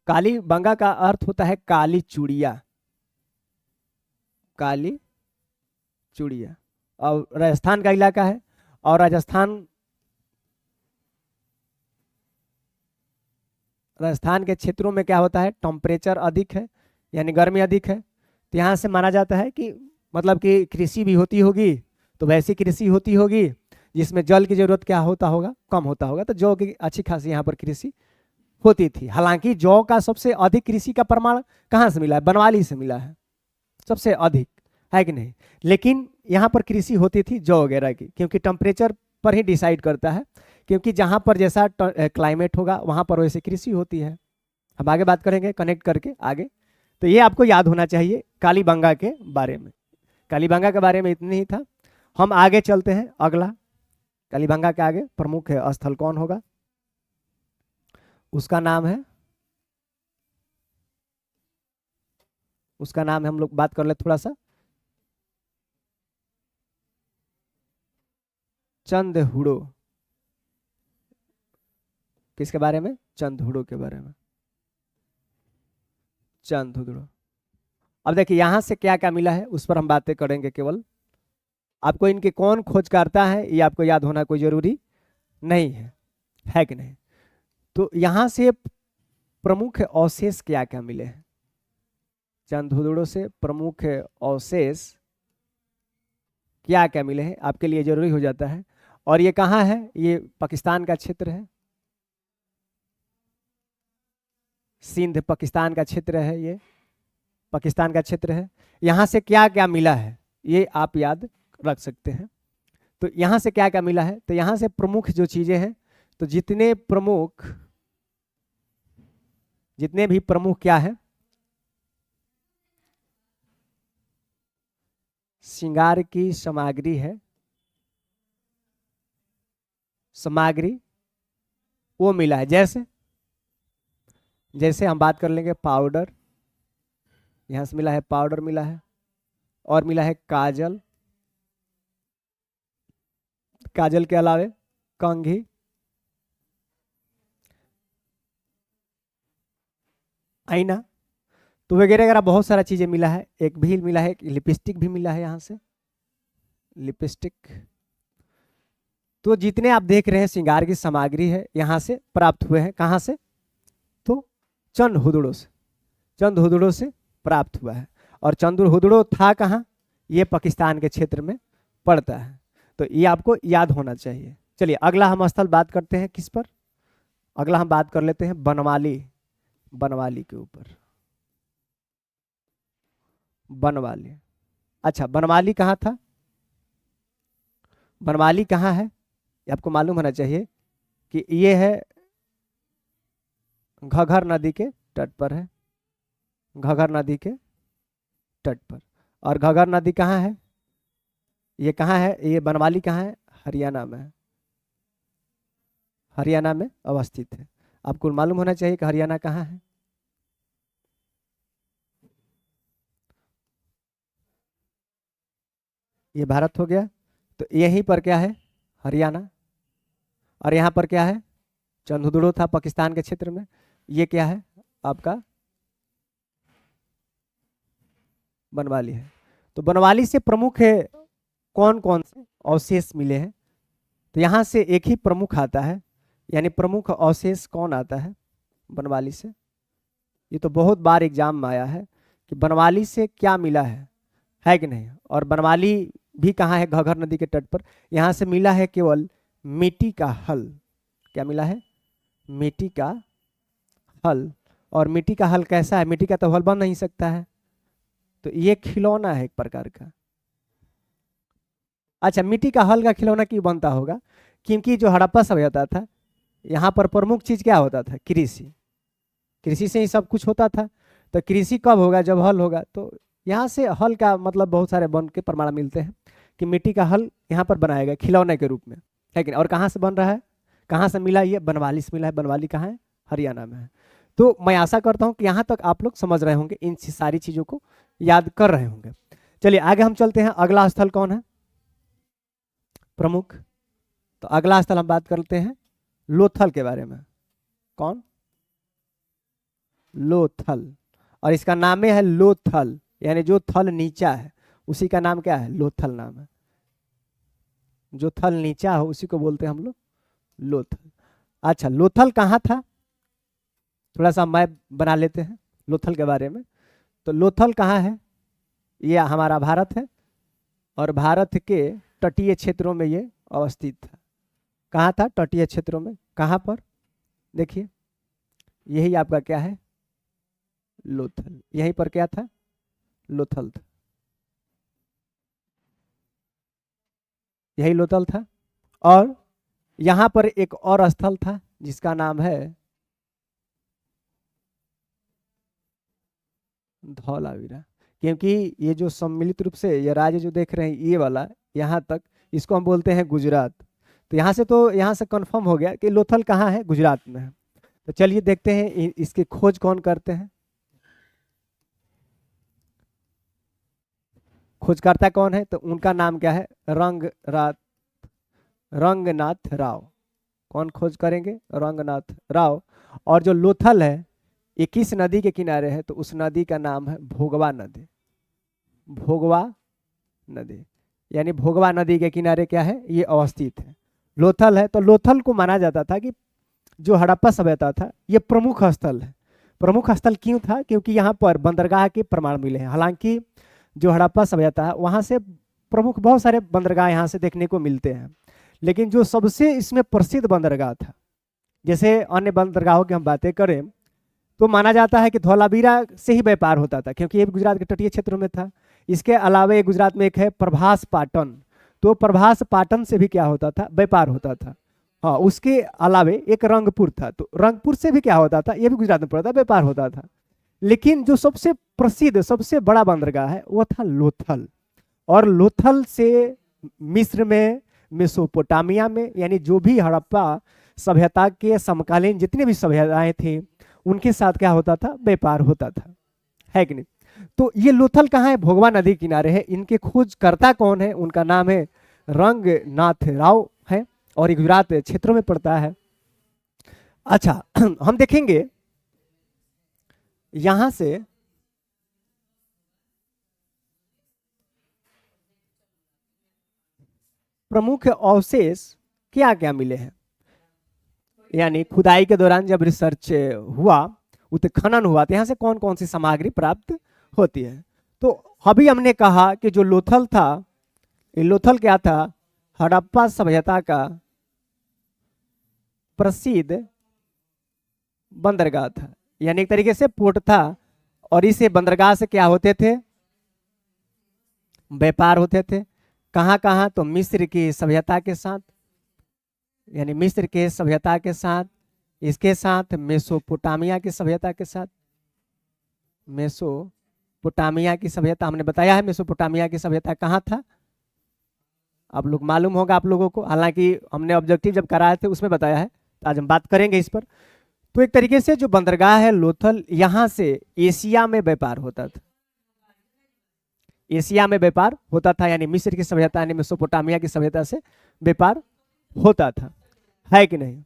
कालीबांगा का अर्थ होता है काली चूड़िया, काली चूड़िया। और राजस्थान का इलाका है, और राजस्थान के क्षेत्रों में क्या होता है, टेम्परेचर अधिक है, यानी गर्मी अधिक है। तो यहाँ से माना जाता है कि मतलब कि कृषि भी होती होगी, तो वैसी कृषि होती होगी जिसमें जल की जरूरत क्या होता होगा, कम होता होगा। तो जौ की अच्छी खासी यहाँ पर कृषि होती थी। हालांकि जौ का सबसे अधिक कृषि का प्रमाण कहाँ से मिला है, बनवाली से मिला है सबसे अधिक, है कि नहीं। लेकिन यहाँ पर कृषि होती थी जौ वगैरह की, क्योंकि टेम्परेचर पर ही डिसाइड करता है, क्योंकि जहाँ पर जैसा क्लाइमेट होगा वहाँ पर वैसे कृषि होती है। हम आगे बात करेंगे कनेक्ट करके आगे। तो ये आपको याद होना चाहिए कालीबांगा के बारे में। कालीबांगा के बारे में इतनी ही था। हम आगे चलते हैं, अगला कालीबांगा के आगे प्रमुख स्थल कौन होगा, उसका नाम है, हम लोग बात कर ले थोड़ा सा, चंदहुड़ो। किसके बारे में, चंदहुड़ो के बारे में, चंदहुड़ो। अब देखिए यहाँ से क्या क्या मिला है उस पर हम बातें करेंगे केवल। आपको इनके कौन खोज करता है ये आपको याद होना कोई जरूरी नहीं है कि नहीं। तो यहाँ से प्रमुख अवशेष क्या क्या मिले हैं, चंदहुड़ो से प्रमुख अवशेष क्या क्या मिले हैं आपके लिए जरूरी हो जाता है। और ये कहाँ है, ये पाकिस्तान का क्षेत्र है, सिंध पाकिस्तान का क्षेत्र है, ये पाकिस्तान का क्षेत्र है। यहाँ से क्या क्या मिला है ये आप याद रख सकते हैं। तो यहाँ से क्या क्या मिला है, तो यहाँ से प्रमुख जो चीजें हैं, तो जितने भी प्रमुख क्या है, श्रृंगार की सामग्री है, सामग्री वो मिला है। जैसे जैसे हम बात कर लेंगे पाउडर, यहां से मिला है पाउडर मिला है, और मिला है काजल, काजल के अलावे कंघी, आईना, तो वगैरह वगैरह बहुत सारा चीजें मिला है। एक भी मिला है, लिपस्टिक भी मिला है यहाँ से, लिपस्टिक। तो जितने आप देख रहे हैं श्रृंगार की सामग्री है यहाँ से प्राप्त हुए हैं। कहाँ से? तो चंद हुदड़ों से, चंद हुदड़ों से प्राप्त हुआ है। और चंद हुदड़ो था कहाँ? ये पाकिस्तान के क्षेत्र में पड़ता है। तो ये आपको याद होना चाहिए। चलिए अगला हम स्थल बात करते हैं किस पर? अगला हम बात कर लेते हैं बनवाली, बनवाली के ऊपर। बनवाली, अच्छा बनवाली कहाँ था? बनवाली कहाँ है ये आपको मालूम होना चाहिए कि ये है घग्गर नदी के तट पर है, घग्गर नदी के तट पर। और घग्गर नदी कहाँ है? ये कहाँ है? ये बनवाली कहाँ है? हरियाणा में है, हरियाणा में अवस्थित है। आपको मालूम होना चाहिए कि हरियाणा कहाँ है। ये भारत हो गया, तो यहीं पर क्या है? हरियाणा। और यहाँ पर क्या है? चंदहुदड़ो था पाकिस्तान के क्षेत्र में। ये क्या है? आपका बनवाली है। तो बनवाली से प्रमुख है कौन कौन से अवशेष मिले हैं? तो यहाँ से एक ही प्रमुख आता है, यानी प्रमुख अवशेष कौन आता है बनवाली से? ये तो बहुत बार एग्जाम में आया है कि बनवाली से क्या मिला है कि नहीं? और बनवाली भी कहाँ है? घग्गर नदी के तट पर। यहाँ से मिला है केवल मिट्टी का हल। क्या मिला है? मिट्टी का हल। और मिट्टी का हल कैसा है? मिट्टी का तो हल बन नहीं सकता है, तो ये खिलौना है एक प्रकार का। अच्छा, मिट्टी का हल का खिलौना क्यों बनता होगा? क्योंकि जो हड़प्पा सभ्यता था, यहाँ पर प्रमुख चीज क्या होता था? कृषि। कृषि से ही सब कुछ होता था। तो कृषि कब होगा? जब हल होगा। तो यहाँ से हल का मतलब बहुत सारे बन के प्रमाण मिलते हैं कि मिट्टी का हल यहाँ पर बनाया गया खिलौने के रूप में, है कि नहीं? और कहाँ से बन रहा है? कहाँ से मिला? ये बनवाली से मिला है। बनवाली कहाँ है? हरियाणा में है। तो मैं आशा करता हूँ कि यहाँ तक आप लोग समझ रहे होंगे, इन सारी चीज़ों को याद कर रहे होंगे। चलिए आगे हम चलते हैं। अगला स्थल कौन है प्रमुख? तो अगला स्थल हम बात करते हैं लोथल के बारे में। कौन? लोथल। और इसका नाम है लोथल, यानी जो थल नीचा है उसी का नाम क्या है? लोथल नाम है। जो थल नीचा हो उसी को बोलते हैं हम लोग लोथल। अच्छा, लोथल कहाँ था? थोड़ा सा मैप बना लेते हैं लोथल के बारे में। तो लोथल कहाँ है? ये हमारा भारत है, और भारत के तटीय क्षेत्रों में ये अवस्थित था। कहाँ था? तटीय क्षेत्रों में। कहाँ पर? देखिए, यही आपका क्या है? लोथल। यहीं पर क्या था? लोथल था, यही लोथल था। और यहाँ पर एक और स्थल था जिसका नाम है धौलावीरा। क्योंकि ये जो सम्मिलित रूप से ये राज्य जो देख रहे हैं ये वाला, यहाँ तक, इसको हम बोलते हैं गुजरात। तो यहाँ से कंफर्म हो गया कि लोथल कहाँ है? गुजरात में है। तो चलिए देखते हैं इसकी खोज कौन करते हैं। खोजकर्ता कौन है? तो उनका नाम क्या है? रंगनाथ राव। कौन खोज करेंगे? रंगनाथ राव। और जो लोथल है ये किस नदी के किनारे है? तो उस नदी का नाम है भोगवा नदी। भोगवा नदी, यानी भोगवा नदी के किनारे क्या है? ये अवस्थित है, लोथल है। तो लोथल को माना जाता था कि जो हड़प्पा सभ्यता था ये प्रमुख स्थल है। प्रमुख स्थल क्यों था? क्योंकि यहाँ पर बंदरगाह के प्रमाण मिले हैं। हालांकि जो हड़प्पा सभ्यता है वहाँ से प्रमुख बहुत सारे बंदरगाह यहाँ से देखने को मिलते हैं, लेकिन जो सबसे इसमें प्रसिद्ध बंदरगाह था, जैसे अन्य बंदरगाहों की हम बातें करें तो माना जाता है कि धौलावीरा से ही व्यापार होता था, क्योंकि ये गुजरात के तटीय क्षेत्रों में था। इसके अलावा गुजरात में एक है प्रभास पाटन, तो प्रभास पाटन से भी क्या होता था? व्यापार होता था। हाँ, उसके अलावे एक रंगपुर था, तो रंगपुर से भी क्या होता था? ये भी गुजरात में पड़ता, व्यापार होता था। लेकिन जो सबसे प्रसिद्ध, सबसे बड़ा बंदरगाह है वो था लोथल। और लोथल से मिस्र में, मेसोपोटामिया में, यानी जो भी हड़प्पा सभ्यता के समकालीन जितने भी सभ्यताएं थी उनके साथ क्या होता था, व्यापार होता था, है कि नहीं। तो ये लोथल कहाँ है, भोगवा नदी किनारे है। इनके खोजकर्ता कौन है, उनका नाम है रंगनाथ राव है, और ये गुजरात क्षेत्रों में पड़ता है। अच्छा हम देखेंगे यहां से प्रमुख अवशेष क्या क्या मिले हैं, यानी खुदाई के दौरान जब रिसर्च हुआ, उत्खनन हुआ, तो यहाँ से कौन कौन सी सामग्री प्राप्त होती है। तो अभी हमने कहा कि जो लोथल था, ये लोथल क्या था, हड़प्पा सभ्यता का प्रसिद्ध बंदरगाह था, यानी एक तरीके से पोर्ट था। और इसे बंदरगाह से क्या होते थे, व्यापार होते थे। कहाँ कहाँ, तो मिस्र की सभ्यता के साथ, यानी मिस्र के सभ्यता के साथ, इसके साथ मेसोपोटामिया की सभ्यता के साथ। मेसोपोटामिया की सभ्यता हमने बताया है, मेसोपोटामिया की सभ्यता कहाँ था, आप लोग मालूम होगा आप लोगों को, हालांकि हमने ऑब्जेक्टिव जब कराए थे उसमें बताया है, तो आज हम बात करेंगे इस पर। तो एक तरीके से जो बंदरगाह है लोथल, यहाँ से एशिया में व्यापार होता था, एशिया में व्यापार होता था, यानी मिस्र की सभ्यता यानी मेसोपोटामिया की सभ्यता से व्यापार होता था, है कि नहीं।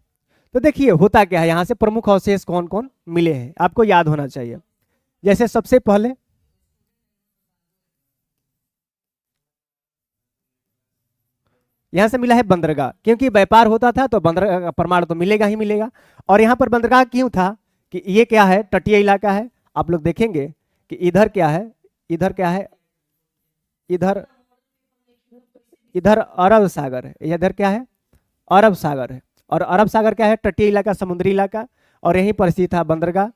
तो देखिए होता क्या है, यहाँ से प्रमुख अवशेष कौन कौन मिले हैं आपको याद होना चाहिए। जैसे सबसे पहले यहाँ से मिला है बंदरगाह, क्योंकि व्यापार होता था तो बंदरगाह का प्रमाण तो मिलेगा ही मिलेगा। और यहाँ पर बंदरगाह क्यों था, कि ये क्या है, तटीय इलाका है। आप लोग देखेंगे कि इधर क्या है, इधर क्या है, इधर इधर अरब सागर है, इधर क्या है, अरब सागर है। और अरब सागर क्या है, तटीय इलाका, समुद्री इलाका, और यहीं पर स्थित था बंदरगाह।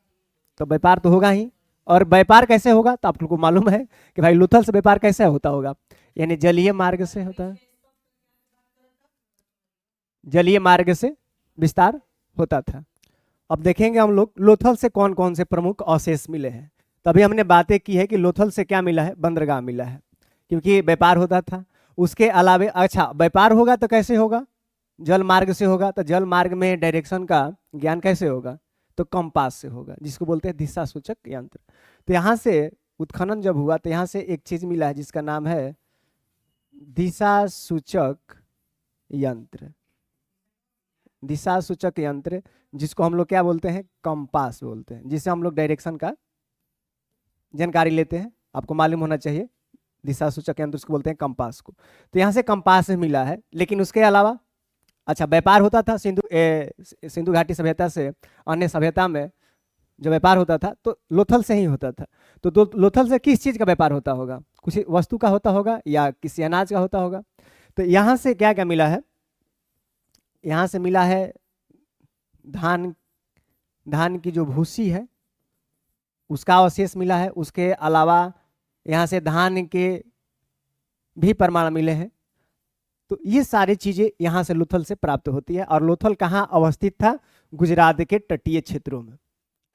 तो व्यापार तो होगा ही। और व्यापार कैसे होगा, तो आप लोगों को मालूम है कि भाई लुथल से व्यापार कैसे होता होगा, यानी जलीय मार्ग से होता है, जलीय मार्ग से विस्तार होता था। अब देखेंगे हम लोग लोथल से कौन कौन से प्रमुख अवशेष मिले हैं। तभी हमने बातें की है कि लोथल से क्या मिला है, बंदरगाह मिला है, क्योंकि व्यापार होता था। उसके अलावे अच्छा व्यापार होगा तो कैसे होगा, जल मार्ग से होगा, तो जल मार्ग में डायरेक्शन का ज्ञान कैसे होगा, तो कंपास से होगा, जिसको बोलते हैं दिशा सूचक यंत्र। तो यहाँ से उत्खनन जब हुआ तो यहाँ से एक चीज मिला है जिसका नाम है दिशा सूचक यंत्र, दिशा सूचक यंत्र, जिसको हम लोग क्या बोलते हैं, कंपास बोलते हैं, जिससे हम लोग डायरेक्शन का जानकारी लेते हैं। आपको मालूम होना चाहिए, दिशा सूचक यंत्र उसको बोलते हैं कंपास को। तो यहाँ से कंपास मिला है, लेकिन उसके अलावा अच्छा व्यापार होता था सिंधु घाटी सभ्यता से अन्य सभ्यता में, जो व्यापार होता था तो लोथल से ही होता था। तो लोथल से किस चीज़ का व्यापार होता होगा, कुछ वस्तु का होता होगा या किसी अनाज का होता होगा। तो यहाँ से क्या क्या मिला है, यहाँ से मिला है धान, धान की जो भूसी है उसका अवशेष मिला है। उसके अलावा यहाँ से धान के भी प्रमाण मिले हैं। तो ये सारी चीजें यहाँ से लोथल से प्राप्त होती है। और लोथल कहाँ अवस्थित था, गुजरात के तटीय क्षेत्रों में,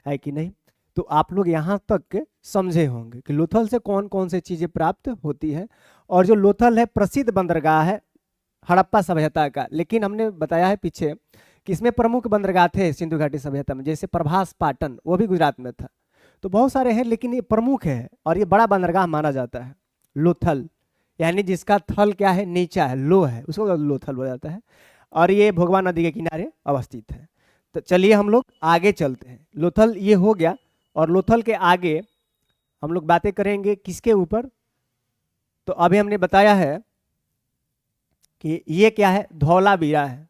है कि नहीं। तो आप लोग यहाँ तक समझे होंगे कि लोथल से कौन कौन सी चीजें प्राप्त होती है। और जो लोथल है प्रसिद्ध बंदरगाह है हड़प्पा सभ्यता का, लेकिन हमने बताया है पीछे कि इसमें प्रमुख बंदरगाह थे सिंधु घाटी सभ्यता में, जैसे प्रभास पाटन, वो भी गुजरात में था। तो बहुत सारे हैं, लेकिन ये प्रमुख है और ये बड़ा बंदरगाह माना जाता है लोथल, यानी जिसका थल क्या है, नीचा है, लो है, उसको लोथल बोला जाता है। और ये भोगवा नदी के किनारे अवस्थित है। तो चलिए हम लोग आगे चलते हैं। लोथल ये हो गया, और लोथल के आगे हम लोग बातें करेंगे किसके ऊपर। तो अभी हमने बताया है कि ये क्या है, धौलावीरा है।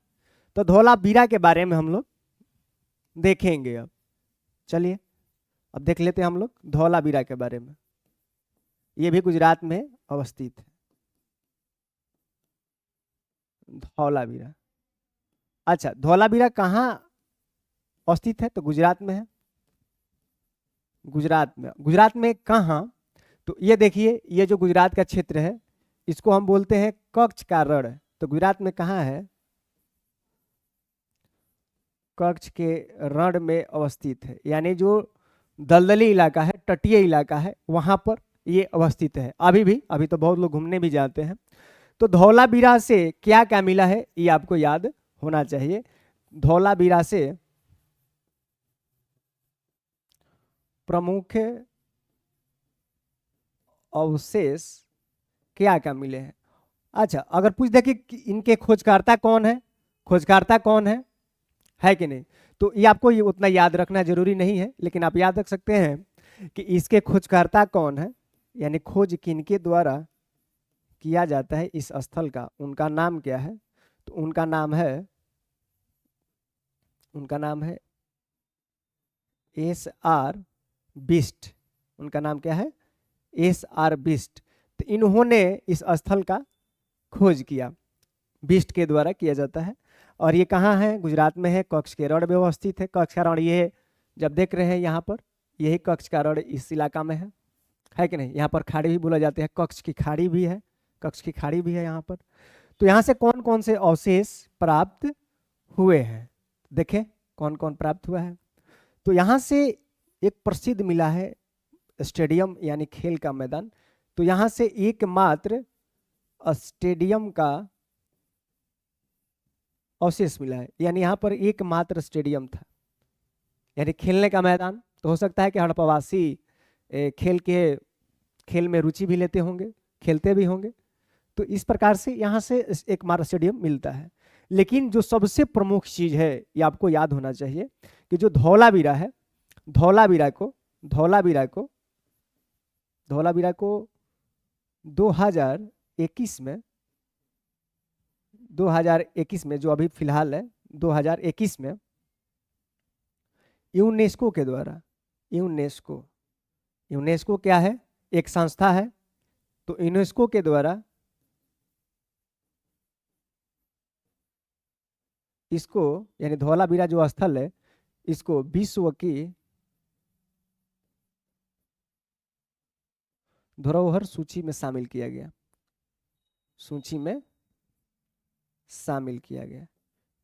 तो धौलावीरा के बारे में हम लोग देखेंगे। अब चलिए अब देख लेते हैं हम लोग धौलावीरा के बारे में। ये भी गुजरात में अवस्थित है, धौलावीरा। अच्छा धौलावीरा कहाँ अवस्थित है, तो गुजरात में है। गुजरात में, गुजरात में कहाँ, तो ये देखिए ये जो गुजरात का क्षेत्र है इसको हम बोलते हैं कच्छ का रण। तो गुजरात में कहाँ है, कच्छ के रण में अवस्थित है, यानी जो दलदली इलाका है, तटीय इलाका है, वहां पर ये अवस्थित है अभी तो बहुत लोग घूमने भी जाते हैं। तो धौलावीरा से क्या क्या मिला है ये आपको याद होना चाहिए। धौलावीरा से प्रमुख अवशेष क्या क्या मिले हैं। अच्छा, अगर पूछ दे कि इनके खोजकर्ता कौन है, खोजकर्ता कौन है कि नहीं, तो ये आपको ये उतना याद रखना जरूरी नहीं है, लेकिन आप याद रख सकते हैं कि इसके खोजकर्ता कौन है, यानी खोज किनके द्वारा किया जाता है इस स्थल का, उनका नाम क्या है। तो उनका नाम है SR बिस्ट। उनका नाम क्या है? SR बिस्ट। तो इन्होंने इस स्थल का खोज किया, बिस्ट के द्वारा किया जाता है। और ये कहाँ है? गुजरात में है, कच्छ के रण व्यवस्थित है। कच्छ का रण ये जब देख रहे हैं यहाँ पर, यही कच्छ का रण इस इलाका में है कि नहीं। यहाँ पर खाड़ी भी बोला जाता है, कच्छ की खाड़ी भी है, कच्छ की खाड़ी भी है यहाँ पर। तो यहाँ से कौन कौन से अवशेष प्राप्त हुए हैं, देखें कौन कौन प्राप्त हुआ है। तो यहाँ से एक प्रसिद्ध मिला है स्टेडियम, यानी खेल का मैदान। तो यहाँ से एकमात्र स्टेडियम का अवशेष मिला है, यानी यहाँ पर एकमात्र स्टेडियम था, यानी खेलने का मैदान। तो हो सकता है कि हड़प्पावासी खेल में रुचि भी लेते होंगे, खेलते भी होंगे। तो इस प्रकार से यहाँ से एकमात्र स्टेडियम मिलता है। लेकिन जो सबसे प्रमुख चीज है, ये आपको याद होना चाहिए कि जो धौलावीरा है, धौलावीरा को 2021 में जो अभी फिलहाल है 2021 में यूनेस्को के द्वारा, यूनेस्को क्या है? एक संस्था है। तो यूनेस्को के द्वारा इसको, यानी धौलावीरा जो स्थल है, इसको विश्व की धरोहर सूची में शामिल किया गया,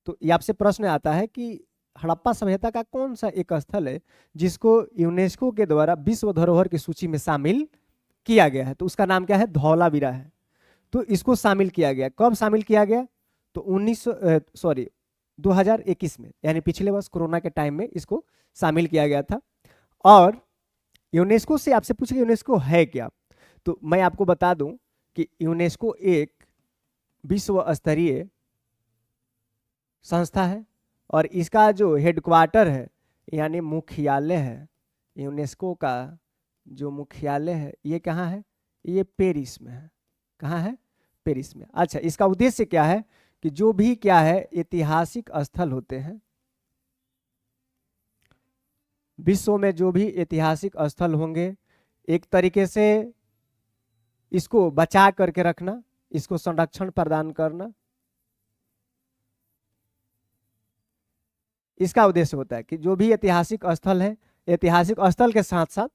तो ये आपसे प्रश्न आता है कि हड़प्पा सभ्यता का कौन सा एक स्थल है जिसको यूनेस्को के द्वारा विश्व धरोहर की सूची में शामिल किया गया है। तो उसका नाम क्या है? धौलावीरा है। तो इसको शामिल किया गया, कब शामिल किया गया? तो 2021 में, यानी पिछले वर्ष कोरोना के टाइम में इसको शामिल किया गया था। और यूनेस्को से आपसे पूछेगा यूनेस्को है क्या, तो मैं आपको बता दूं कि यूनेस्को एक विश्व स्तरीय संस्था है, और इसका जो हेडक्वार्टर है, यानी मुख्यालय है, यूनेस्को का जो मुख्यालय है, ये कहाँ है? ये पेरिस में है। कहाँ है? पेरिस में। अच्छा, इसका उद्देश्य क्या है कि जो भी क्या है ऐतिहासिक स्थल होते हैं, विश्व में जो भी ऐतिहासिक स्थल होंगे, एक तरीके से इसको बचा करके रखना, इसको संरक्षण प्रदान करना, इसका उद्देश्य होता है कि जो भी ऐतिहासिक स्थल है, ऐतिहासिक स्थल के साथ साथ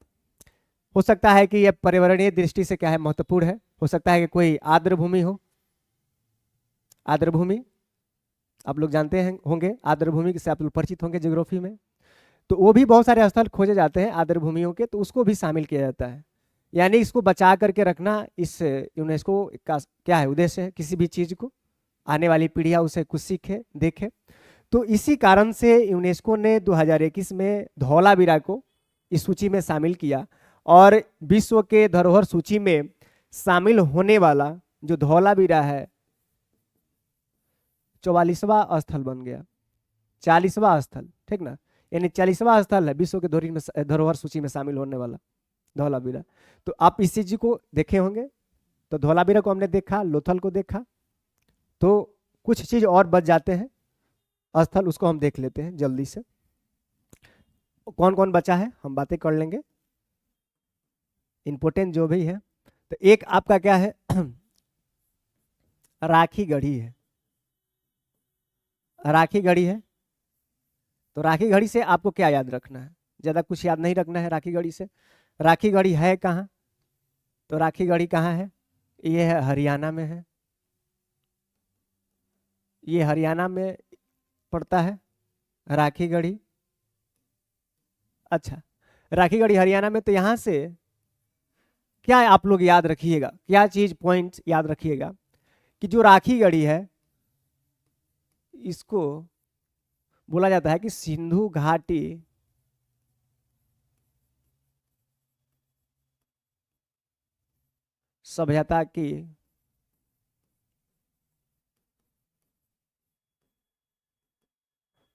हो सकता है कि यह पर्यावरणीय दृष्टि से क्या है? महत्वपूर्ण है। हो सकता है कि कोई आर्द्र भूमि हो, आर्द्र भूमि आप लोग जानते हैं होंगे, आर्द्र भूमि से आप लोग परिचित होंगे ज्योग्राफी में। तो वो भी बहुत सारे स्थल खोजे जाते हैं आर्द्र भूमियों के, तो उसको भी शामिल किया जाता है। यानी इसको बचा करके रखना इस यूनेस्को का क्या है? उद्देश्य है। किसी भी चीज को आने वाली पीढ़ियां उसे कुछ सीखे, देखे। तो इसी कारण से यूनेस्को ने 2021 में धौलावीरा को इस सूची में शामिल किया, और विश्व के धरोहर सूची में शामिल होने वाला जो धौलावीरा है 44वां स्थल बन गया, 40वां स्थल, ठीक ना, यानी 40वां स्थल है विश्व के धरोहर सूची में शामिल होने वाला धौलावीरा। तो आप इस चीज को देखे होंगे। तो धौलावीरा को हमने देखा, लोथल को देखा, तो कुछ चीज और बच जाते हैं स्थल, उसको हम देख लेते हैं जल्दी से। कौन कौन बचा है हम बातें कर लेंगे, इंपोर्टेंट जो भी है। तो एक आपका क्या है? राखी गढ़ी है, राखी गढ़ी है। तो राखी गढ़ी से आपको क्या याद रखना है? ज्यादा कुछ याद नहीं रखना है राखी गढ़ी से। राखी गढ़ी है कहाँ? तो राखी गढ़ी कहाँ है? ये है हरियाणा में है, ये हरियाणा में पड़ता है राखी गढ़ी। अच्छा, राखी गढ़ी हरियाणा में। तो यहाँ से क्या आप लोग याद रखिएगा, क्या चीज पॉइंट याद रखिएगा कि जो राखी गढ़ी है इसको बोला जाता है कि सिंधु घाटी सभ्यता की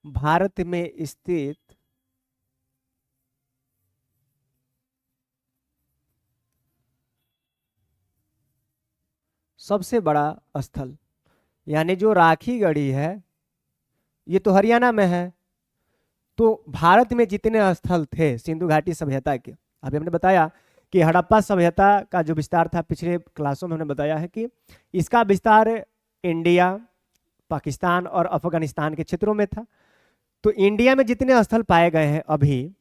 भारत में स्थित सबसे बड़ा स्थल। यानी जो राखी गढ़ी है ये तो हरियाणा में है, तो भारत में जितने स्थल थे सिंधु घाटी सभ्यता के, अभी हमने बताया कि हड़प्पा सभ्यता का जो विस्तार था पिछले क्लासों में हमने बताया है कि इसका विस्तार इंडिया, पाकिस्तान और अफगानिस्तान के क्षेत्रों में था। तो इंडिया में जितने स्थल पाए गए हैं अभी,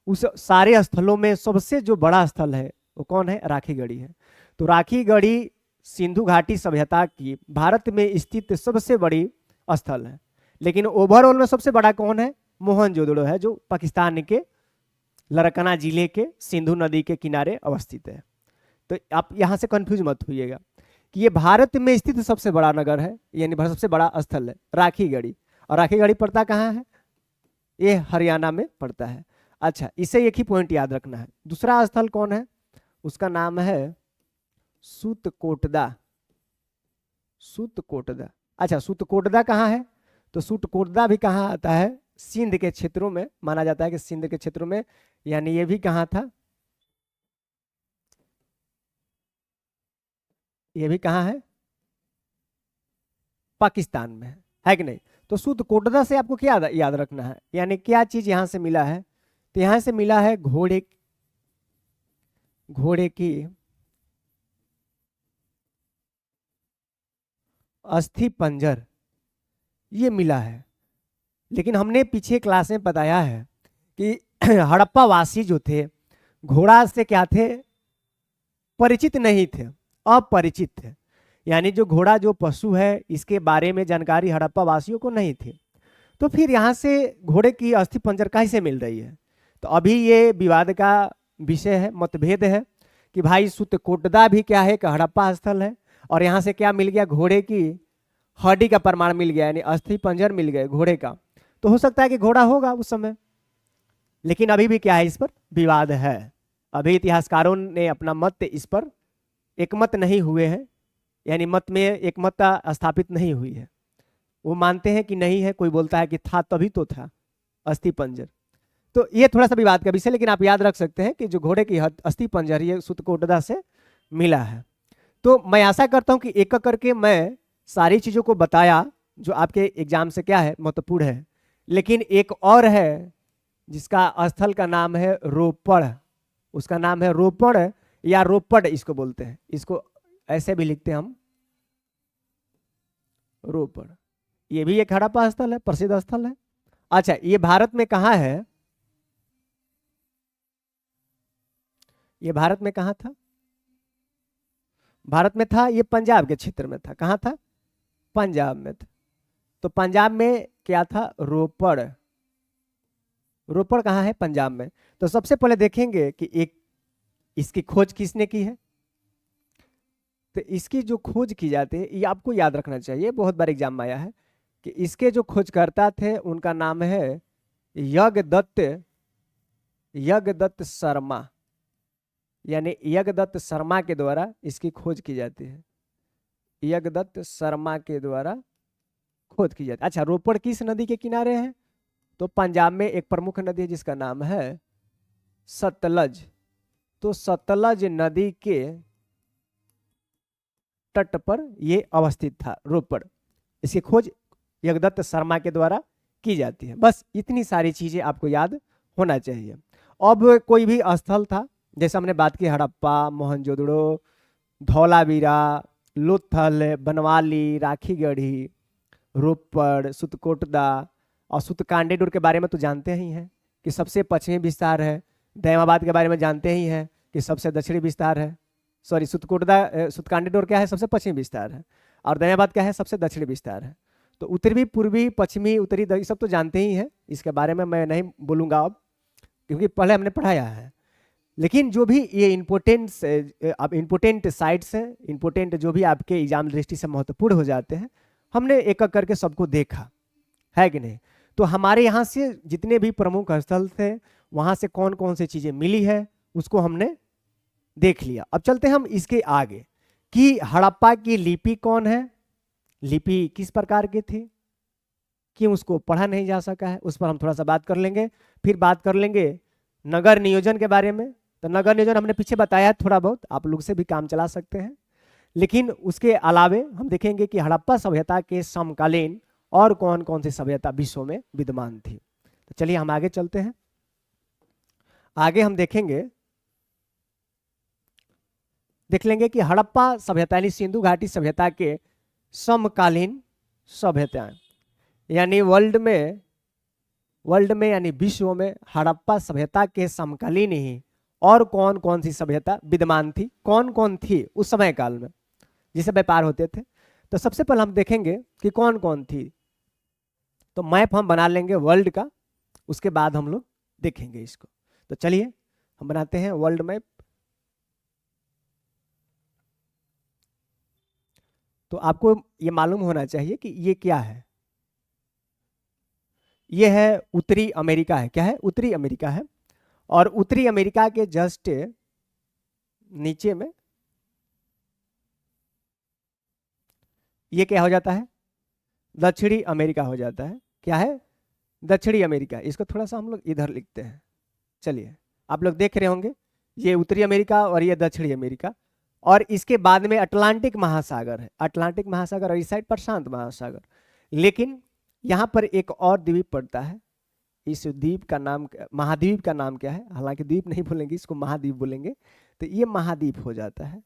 उस सारे स्थलों में सबसे जो बड़ा स्थल है वो कौन है? राखी गढ़ी है। तो राखी गढ़ी सिंधु घाटी सभ्यता की भारत में स्थित सबसे बड़ी स्थल है। लेकिन ओवरऑल में सबसे बड़ा कौन है? मोहनजोदड़ो है, जो पाकिस्तान के लरकना जिले के सिंधु नदी के किनारे अवस्थित है। तो आप यहाँ से कंफ्यूज मत होइएगा कि ये भारत में स्थित सबसे बड़ा नगर है, यानी सबसे बड़ा स्थल है राखी गढ़ी। और राखी गढ़ी पड़ता कहाँ है? ये हरियाणा में पड़ता है। अच्छा, इसे एक ही पॉइंट याद रखना है। दूसरा स्थल कौन है? उसका नाम है सूतकोटदा। सूतकोटदा। अच्छा, सूतकोटदा कहाँ है? तो सूतकोटदा भी कहाँ आता है? सिंध के क्षेत्रों में माना जाता है कि सिंध के क्षेत्रों में, यानी ये भी कहाँ था? ये भी कहाँ है? पाकिस्तान में है कि नहीं? तो सूतकोटदा से आपको क्या याद रखना है, यानी क्या चीज यहां से मिला है? तो यहां से मिला है घोड़े की अस्थि पंजर, ये मिला है। लेकिन हमने पीछे क्लास में बताया है कि हड़प्पा वासी जो थे घोड़ा से क्या थे? परिचित नहीं थे, अपरिचित थे। यानी जो घोड़ा जो पशु है इसके बारे में जानकारी हड़प्पा वासियों को नहीं थी। तो फिर यहाँ से घोड़े की अस्थि पंजर कैसे मिल रही है? तो अभी ये विवाद का विषय है, मतभेद है कि भाई सूतकोटदा भी क्या है? एक हड़प्पा स्थल है, और यहाँ से क्या मिल गया? घोड़े की हड्डी का प्रमाण मिल गया, यानी अस्थि पंजर मिल गए घोड़े का। तो हो सकता है कि घोड़ा होगा उस समय, लेकिन अभी भी क्या है? इस पर विवाद है। अभी इतिहासकारों ने अपना मत इस पर एकमत नहीं हुए हैं, यानी मत में एकमतता स्थापित नहीं हुई है। वो मानते हैं कि नहीं है, कोई बोलता है कि था, तभी तो था अस्थि पंजर। तो ये थोड़ा सा विवाद का विषय, लेकिन आप याद रख सकते हैं कि जो घोड़े की अस्थि पंजर ये सूतकोटदा से मिला है। तो मैं आशा करता हूं कि एक एक करके मैं सारी चीजों को बताया जो आपके एग्जाम से क्या है? महत्वपूर्ण है। लेकिन एक और है जिसका स्थल का नाम है रोपड़। उसका नाम है रोपड़ या रोपड़ इसको बोलते हैं, इसको ऐसे भी लिखते हैं हम, रोपड़। ये भी एक हड़प्पा स्थल है, प्रसिद्ध स्थल है। अच्छा, ये भारत में कहाँ है? ये भारत में कहाँ था? भारत में था, ये पंजाब के क्षेत्र में था। कहाँ था? पंजाब में था। तो पंजाब में क्या था? रोपड़। रोपड़ कहाँ है? पंजाब में। तो सबसे पहले देखेंगे कि एक इसकी खोज किसने की है। तो इसकी जो खोज की जाती है ये आपको याद रखना चाहिए, बहुत बार एग्जाम में आया है कि इसके जो खोजकर्ता थे उनका नाम है यज्ञदत्त शर्मा। यानी यज्ञदत्त शर्मा के द्वारा इसकी खोज की जाती है। यज्ञदत्त शर्मा के द्वारा खोज की जाती है। अच्छा, रोपड़ किस नदी के किनारे है? तो पंजाब में एक प्रमुख नदी है जिसका नाम है सतलज। तो सतलज नदी के तट पर यह अवस्थित था रोपड़। इसकी खोज यज्ञदत्त शर्मा के द्वारा की जाती है। बस इतनी सारी चीजें आपको याद होना चाहिए। अब कोई भी स्थल था, जैसे हमने बात की हड़प्पा, मोहनजोदड़ो, धौलावीरा, लोथल, बनवाली, राखी गढ़ी, रोपड़, सूतकोटदा और सूतकांडेडोर के बारे में तो जानते ही हैं कि सबसे पश्चिमी विस्तार है। दयामाबाद के बारे में जानते ही हैं कि सबसे दक्षिणी विस्तार है। सॉरी, सूतकांडेडोर क्या है? सबसे पश्चिमी विस्तार है। और दयामाबाद क्या है? सबसे दक्षिणी विस्तार है। तो उत्तरी, पूर्वी, पश्चिमी, उत्तरी, सब तो जानते ही हैं। इसके बारे में मैं नहीं बोलूँगा अब, क्योंकि पहले हमने पढ़ाया है। लेकिन जो भी ये इम्पोर्टेंट साइट्स हैं, इम्पोर्टेंट जो भी आपके एग्जाम दृष्टि से महत्वपूर्ण हो जाते हैं, हमने एक एक करके सबको देखा है कि नहीं। तो हमारे यहाँ से जितने भी प्रमुख स्थल थे, वहाँ से कौन कौन सी चीज़ें मिली है उसको हमने देख लिया। अब चलते हैं हम इसके आगे कि हड़प्पा की लिपि कौन है, लिपि किस प्रकार की थी, क्यों उसको पढ़ा नहीं जा सका है, उस पर हम थोड़ा सा बात कर लेंगे। फिर बात कर लेंगे नगर नियोजन के बारे में। तो नगर नियोजन हमने पीछे बताया थोड़ा बहुत, आप लोग से भी काम चला सकते हैं। लेकिन उसके अलावे हम देखेंगे कि हड़प्पा सभ्यता के समकालीन और कौन कौन सी सभ्यता विश्व में विद्यमान थी। तो चलिए हम आगे चलते हैं। आगे हम देखेंगे, देख लेंगे कि हड़प्पा सभ्यता यानी सिंधु घाटी सभ्यता के समकालीन सभ्यताएं, यानी वर्ल्ड में यानी विश्व में हड़प्पा सभ्यता के समकालीन ही और कौन कौन सी सभ्यता विद्यमान थी, कौन कौन थी उस समय काल में जिसे व्यापार होते थे। तो सबसे पहले हम देखेंगे कि कौन कौन थी। तो मैप हम बना लेंगे वर्ल्ड का, उसके बाद हम लोग देखेंगे इसको। तो चलिए हम बनाते हैं वर्ल्ड मैप। तो आपको ये मालूम होना चाहिए कि ये क्या है। ये है उत्तरी अमेरिका है। क्या है? उत्तरी अमेरिका है। और उत्तरी अमेरिका के जस्ट नीचे में ये क्या हो जाता है? दक्षिणी अमेरिका हो जाता है। क्या है? दक्षिणी अमेरिका। इसको थोड़ा सा हम लोग इधर लिखते हैं। चलिए, आप लोग देख रहे होंगे ये उत्तरी अमेरिका और ये दक्षिणी अमेरिका, और इसके बाद में अटलांटिक महासागर है। अटलांटिक महासागर और इस साइड प्रशांत महासागर। लेकिन यहाँ पर एक और द्वीप पड़ता है। इस द्वीप का नाम, महाद्वीप का नाम क्या है? हालांकि द्वीप नहीं बोलेंगे, इसको महाद्वीप बोलेंगे। तो ये महाद्वीप हो जाता है।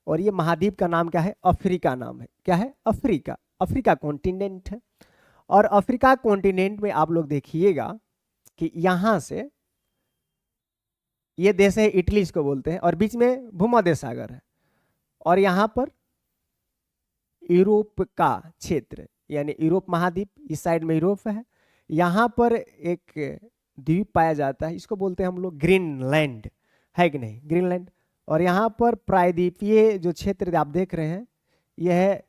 और ये महाद्वीप का नाम क्या है? अफ्रीका नाम है। क्या है? अफ्रीका। अफ्रीका कॉन्टिनेंट है। और अफ्रीका कॉन्टिनेंट में आप लोग देखिएगा कि यहाँ से ये देश है इटली, इसको बोलते हैं, और बीच में भूमध्य सागर है। और यहाँ पर यूरोप का क्षेत्र यानी यूरोप महाद्वीप, इस साइड में यूरोप है। यहाँ पर एक द्वीप पाया जाता है, इसको बोलते हैं हम लोग ग्रीनलैंड, है कि नहीं? ग्रीनलैंड। और यहाँ पर प्रायद्वीपीय जो क्षेत्र आप देख रहे हैं, यह है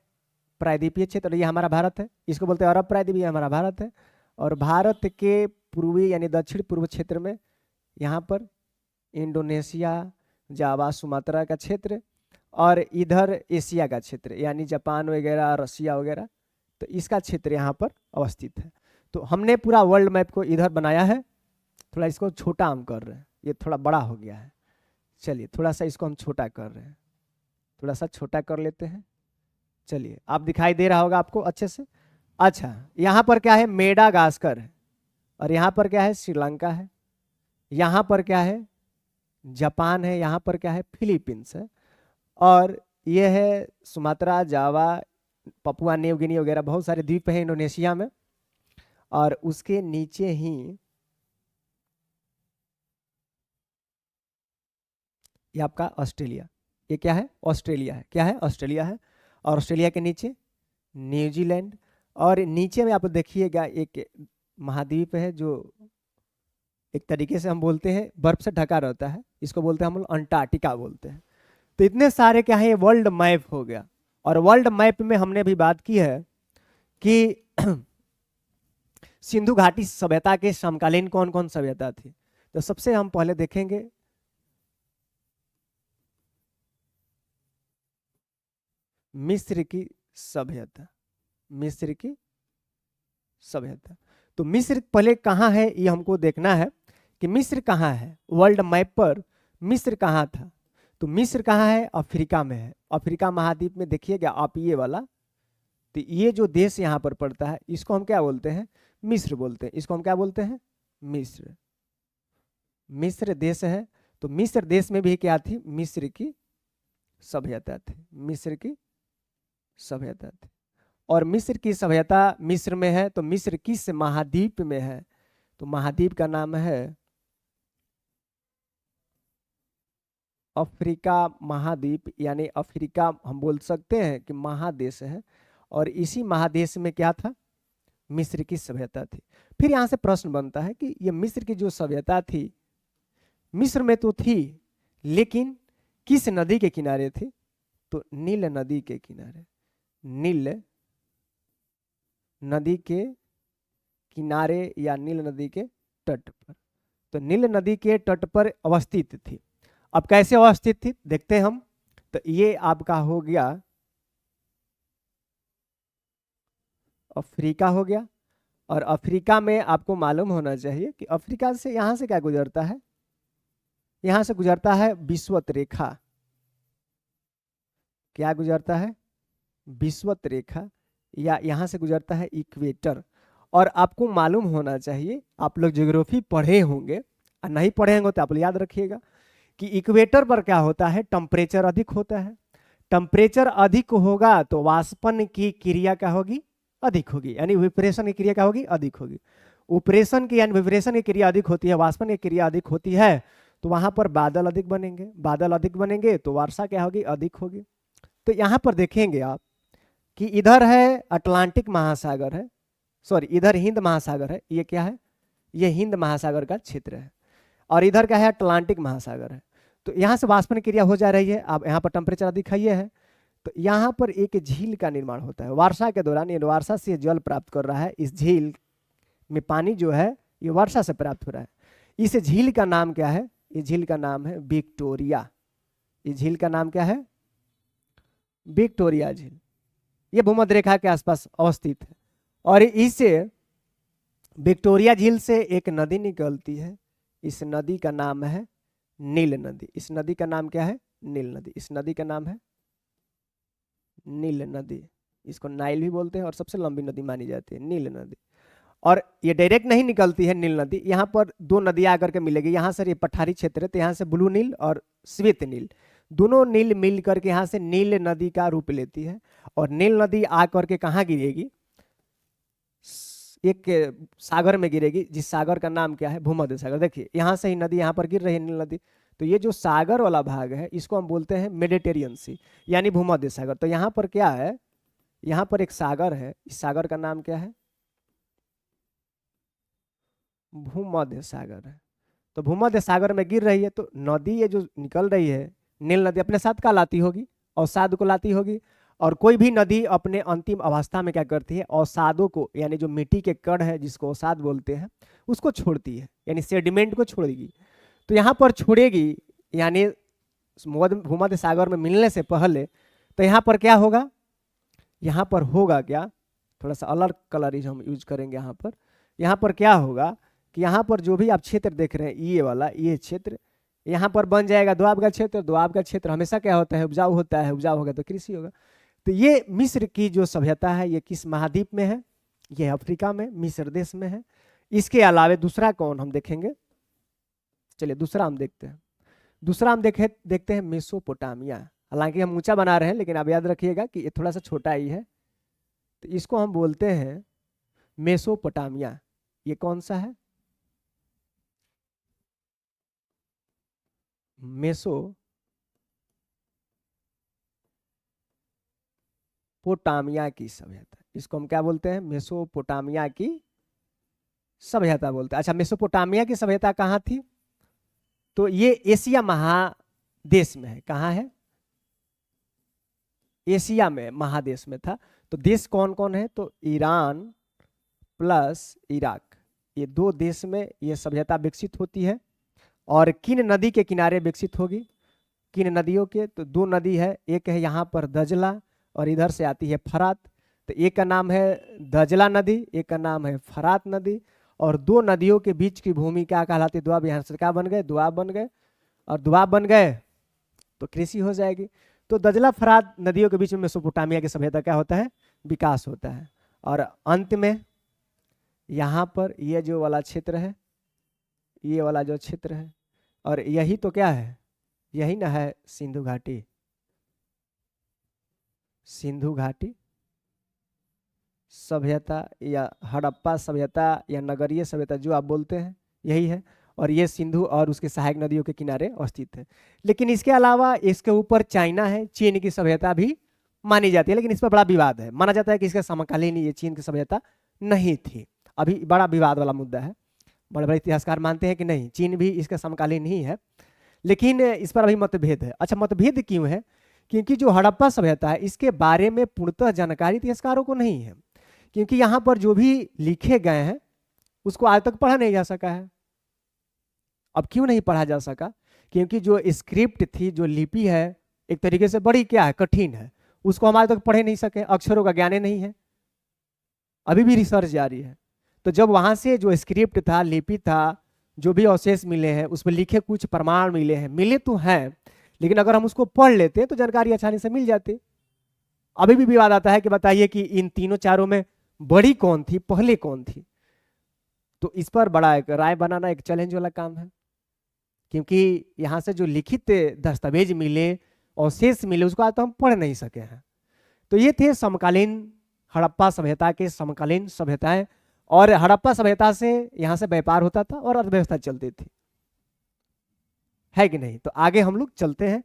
प्रायद्वीपीय क्षेत्र। ये हमारा भारत है, इसको बोलते हैं अरब प्रायद्वीप, ये हमारा भारत है। और भारत के पूर्वी यानी दक्षिण पूर्व क्षेत्र में यहाँ पर इंडोनेशिया, जावा, सुमात्रा का क्षेत्र, और इधर एशिया का क्षेत्र यानी जापान वगैरह, रसिया वगैरह, तो इसका क्षेत्र यहाँ पर अवस्थित है। तो हमने पूरा वर्ल्ड मैप को इधर बनाया है। थोड़ा इसको छोटा हम कर रहे हैं, ये थोड़ा बड़ा हो गया है। चलिए थोड़ा सा इसको हम छोटा कर रहे हैं, थोड़ा सा छोटा कर लेते हैं। चलिए, आप दिखाई दे रहा होगा आपको अच्छे से। अच्छा, यहाँ पर क्या है? मेडागास्कर है। और यहाँ पर क्या है? श्रीलंका है। यहाँ पर क्या है? जापान है। यहाँ पर क्या है? फिलीपींस है। और ये है सुमात्रा, जावा, पपुआ न्यू गिनी वगैरह, बहुत सारे द्वीप हैं इंडोनेशिया में। और उसके नीचे ही ये आपका ऑस्ट्रेलिया। ये क्या है? ऑस्ट्रेलिया है। क्या है? ऑस्ट्रेलिया है। और ऑस्ट्रेलिया के नीचे न्यूजीलैंड। और नीचे में आप देखिएगा एक महाद्वीप है जो एक तरीके से हम बोलते हैं बर्फ से ढका रहता है, इसको बोलते हैं हम लोग अंटार्कटिका बोलते हैं। तो इतने सारे क्या है? ये वर्ल्ड मैप हो गया। और वर्ल्ड मैप में हमने भी बात की है कि सिंधु घाटी सभ्यता के समकालीन कौन कौन सभ्यता थी। तो सबसे हम पहले देखेंगे मिस्र की सभ्यता। मिस्र की सभ्यता। तो मिस्र पहले कहाँ है ये हमको देखना है कि मिस्र कहाँ है वर्ल्ड मैप पर। मिस्र कहाँ था? तो मिस्र कहाँ है? अफ्रीका में है। अफ्रीका महाद्वीप में देखिएगा आप ये वाला, तो ये जो देश यहाँ पर पड़ता है इसको हम क्या बोलते हैं? मिस्र बोलते हैं। इसको हम क्या बोलते हैं? मिस्र। मिस्र देश है। तो मिस्र देश में भी क्या थी? मिस्र की सभ्यता थी। मिस्र की सभ्यता थी। और मिस्र की सभ्यता मिस्र में है। तो मिस्र किस महाद्वीप में है? तो महाद्वीप का नाम है अफ्रीका महाद्वीप, यानी अफ्रीका हम बोल सकते हैं कि महादेश है। और इसी महादेश में क्या था? मिस्र की सभ्यता थी। फिर यहाँ से प्रश्न बनता है कि ये मिस्र की जो सभ्यता थी, मिस्र में तो थी, लेकिन किस नदी के किनारे थी? तो नील नदी के किनारे, नील नदी के किनारे या नील नदी के तट पर। तो नील नदी के तट पर अवस्थित थी। अब कैसे अवस्थित थी देखते हैं हम। तो ये आपका हो गया अफ्रीका हो गया, और अफ्रीका में आपको मालूम होना चाहिए कि अफ्रीका से यहां से क्या गुजरता है, यहां से गुजरता है विषुवत रेखा। क्या गुजरता है? विषुवत रेखा, या यहां से गुजरता है इक्वेटर। और आपको मालूम होना चाहिए, आप लोग ज्योग्राफी पढ़े होंगे, और नहीं पढ़े होंगे तो आप लोग याद रखिएगा कि इक्वेटर पर क्या होता है, टेम्परेचर अधिक होता है। टेम्परेचर अधिक होगा तो वाष्पन की क्रिया क्या होगी? अधिक होगी, यानी विपरेशन की क्रिया क्या होगी? अधिक होगी। उपरेशन की यानी विपरेशन की क्रिया अधिक होती है, वाष्पन की क्रिया अधिक होती है, तो वहां पर बादल अधिक बनेंगे। बादल अधिक बनेंगे तो वर्षा क्या होगी? अधिक होगी। तो यहां पर देखेंगे आप कि इधर है अटलांटिक महासागर है, सॉरी इधर हिंद महासागर है, ये क्या है? ये हिंद महासागर का क्षेत्र है। और इधर क्या है? अटलांटिक महासागर है। तो यहाँ से वाष्पन क्रिया हो जा रही है। अब यहाँ पर टेम्परेचर अधिक है, ये है, तो यहाँ पर एक झील का निर्माण होता है वर्षा के दौरान। ये वर्षा से जल प्राप्त कर रहा है, इस झील में पानी जो है ये वर्षा से प्राप्त हो रहा है। इस झील का नाम क्या है? ये झील का नाम है विक्टोरिया। ये झील का नाम क्या है? विक्टोरिया झील। ये भूमध्य रेखा के आसपास अवस्थित है। और इससे विक्टोरिया झील से एक नदी निकलती है, इस नदी का नाम है नील नदी। इस नदी का नाम क्या है? नील नदी। इस नदी का नाम है नील नदी। इसको नाइल भी बोलते हैं और सबसे लंबी नदी मानी जाती है नील नदी। और ये डायरेक्ट नहीं निकलती है नील नदी, यहाँ पर दो नदियां आकर के मिलेगी। यहाँ से ये पठारी क्षेत्र है, तो यहाँ से ब्लू नील और श्वेत नील, दोनों नील मिल करके यहाँ से नील नदी का रूप लेती है। और नील नदी आकर के कहाँ गिरेगी? एक सागर में गिरेगी, जिस सागर का नाम क्या है? भूमध्य सागर। देखिए यहाँ से ही नदी यहाँ पर गिर रही है नील नदी, तो ये जो सागर वाला भाग है इसको हम बोलते हैं मेडिटेरियन सी, यानी भूमध्य सागर। तो यहाँ पर क्या है? यहाँ पर एक सागर है, इस सागर का नाम क्या है? भूमध्य सागर है। तो भूमध्य सागर में गिर रही है, तो नदी ये जो निकल रही है नील नदी अपने साथ क्या लाती होगी? अवसाद को लाती होगी। और कोई भी नदी अपने अंतिम अवस्था में क्या करती है? अवसादों को, यानी जो मिट्टी के कण है जिसको अवसाद बोलते हैं, उसको छोड़ती है, यानी सेडिमेंट को छोड़ेगी। तो यहाँ पर छोड़ेगी, यानी भूमध्य सागर में मिलने से पहले। तो यहाँ पर क्या होगा? यहाँ पर होगा क्या, थोड़ा सा अलग कलर हम यूज करेंगे। यहाँ पर क्या होगा कि यहाँ पर जो भी आप क्षेत्र देख रहे हैं, ये वाला, ये क्षेत्र यहाँ पर बन जाएगा दोआब का क्षेत्र। दोआब का क्षेत्र हमेशा क्या होता है? उपजाऊ होता है, उपजाऊ होगा तो कृषि होगा। तो ये मिस्र की जो सभ्यता है ये किस महाद्वीप में है? ये अफ्रीका में, मिस्र देश में है। इसके अलावा दूसरा कौन हम देखेंगे? चलिए दूसरा हम देखते हैं। दूसरा हम देखते हैं मेसोपोटामिया। हालांकि हम ऊंचा बना रहे हैं, लेकिन आप याद रखिएगा कि ये थोड़ा सा छोटा ही है। तो इसको हम बोलते हैं मेसोपोटामिया। ये कौन सा है? मेसोपोटामिया की सभ्यता, इसको हम क्या बोलते हैं? मेसोपोटामिया की सभ्यता बोलते हैं। अच्छा, मेसोपोटामिया की सभ्यता कहाँ थी? तो ये एशिया महादेश में है। कहाँ है? एशिया में, महादेश में था। तो देश कौन कौन है? तो ईरान प्लस इराक, ये दो देश में ये सभ्यता विकसित होती है। और किन नदी के किनारे विकसित होगी? किन नदियों के? तो दो नदी है, एक है यहाँ पर दजला और इधर से आती है फरात। तो एक का नाम है दजला नदी, एक का नाम है फरात नदी। और दो नदियों के बीच की भूमि क्या कहलाती है? दोआब। यहाँ से क्या बन गए? दोआब बन गए। और दोआब बन गए तो कृषि हो जाएगी। तो दजला फरात नदियों के बीच में मेसोपोटामिया की सभ्यता क्या होता है? विकास होता है। और अंत में यहाँ पर ये जो वाला क्षेत्र है, ये वाला जो क्षेत्र है, और यही तो क्या है? यही ना है सिंधु घाटी। सिंधु घाटी सभ्यता या हड़प्पा सभ्यता या नगरीय सभ्यता जो आप बोलते हैं, यही है। और ये सिंधु और उसके सहायक नदियों के किनारे अवस्थित है। लेकिन इसके अलावा इसके ऊपर चाइना है, चीन की सभ्यता भी मानी जाती है, लेकिन इस पर बड़ा विवाद है। माना जाता है कि इसके समकालीन ये चीन की सभ्यता नहीं थी। अभी बड़ा विवाद वाला मुद्दा है। बड़े बड़े इतिहासकार मानते हैं कि नहीं, चीन भी इसके समकालीन ही है। लेकिन इस पर अभी मतभेद है। अच्छा, मतभेद क्यों है? क्योंकि जो हड़प्पा सभ्यता है इसके बारे में पूर्णतः जानकारी इतिहासकारों को नहीं है, क्योंकि यहाँ पर जो भी लिखे गए हैं उसको आज तक पढ़ा नहीं जा सका है। अब क्यों नहीं पढ़ा जा सका? क्योंकि जो स्क्रिप्ट थी, जो लिपि है, एक तरीके से बड़ी क्या है, कठिन है, उसको हम आज तक पढ़े नहीं सके, अक्षरों का ज्ञान नहीं है, अभी भी रिसर्च जारी है। तो जब वहां से जो स्क्रिप्ट था, लिपि था, जो भी अवशेष मिले हैं उसमें लिखे कुछ प्रमाण मिले हैं, मिले तो हैं, लेकिन अगर हम उसको पढ़ लेते तो जानकारी आसानी से मिल जाती। अभी भी विवाद आता है कि बताइए कि इन तीनों चारों में बड़ी कौन थी, पहले कौन थी। तो इस पर बड़ा एक राय बनाना एक चैलेंज वाला काम है, क्योंकि यहाँ से जो लिखित दस्तावेज मिले, अवशेष मिले, उसको आज तो हम पढ़ नहीं सके हैं। तो ये थे समकालीन हड़प्पा सभ्यता के समकालीन सभ्यताएं, और हड़प्पा सभ्यता से यहाँ से व्यापार होता था और अर्थव्यवस्था चलती थी, है कि नहीं। तो आगे हम लोग चलते हैं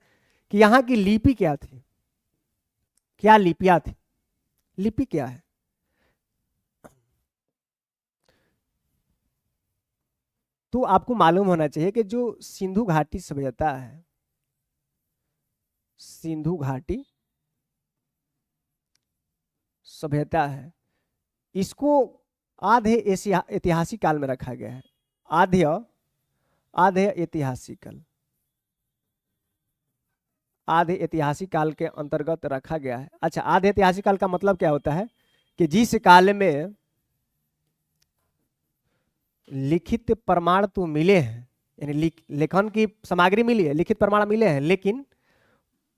कि यहाँ की लिपि क्या थी, क्या लिपियां थी, लिपि क्या है। तो आपको मालूम होना चाहिए कि जो सिंधु घाटी सभ्यता है, सिंधु घाटी सभ्यता है, इसको आधे ऐतिहासिक काल में रखा गया है। आधे आधे ऐतिहासिक काल, आधे ऐतिहासिक काल के अंतर्गत रखा गया है। अच्छा, आधे ऐतिहासिक काल का मतलब क्या होता है कि जिस काल में लिखित प्रमाण तो मिले हैं, यानी लेखन की सामग्री मिली है, लिखित प्रमाण मिले हैं, लेकिन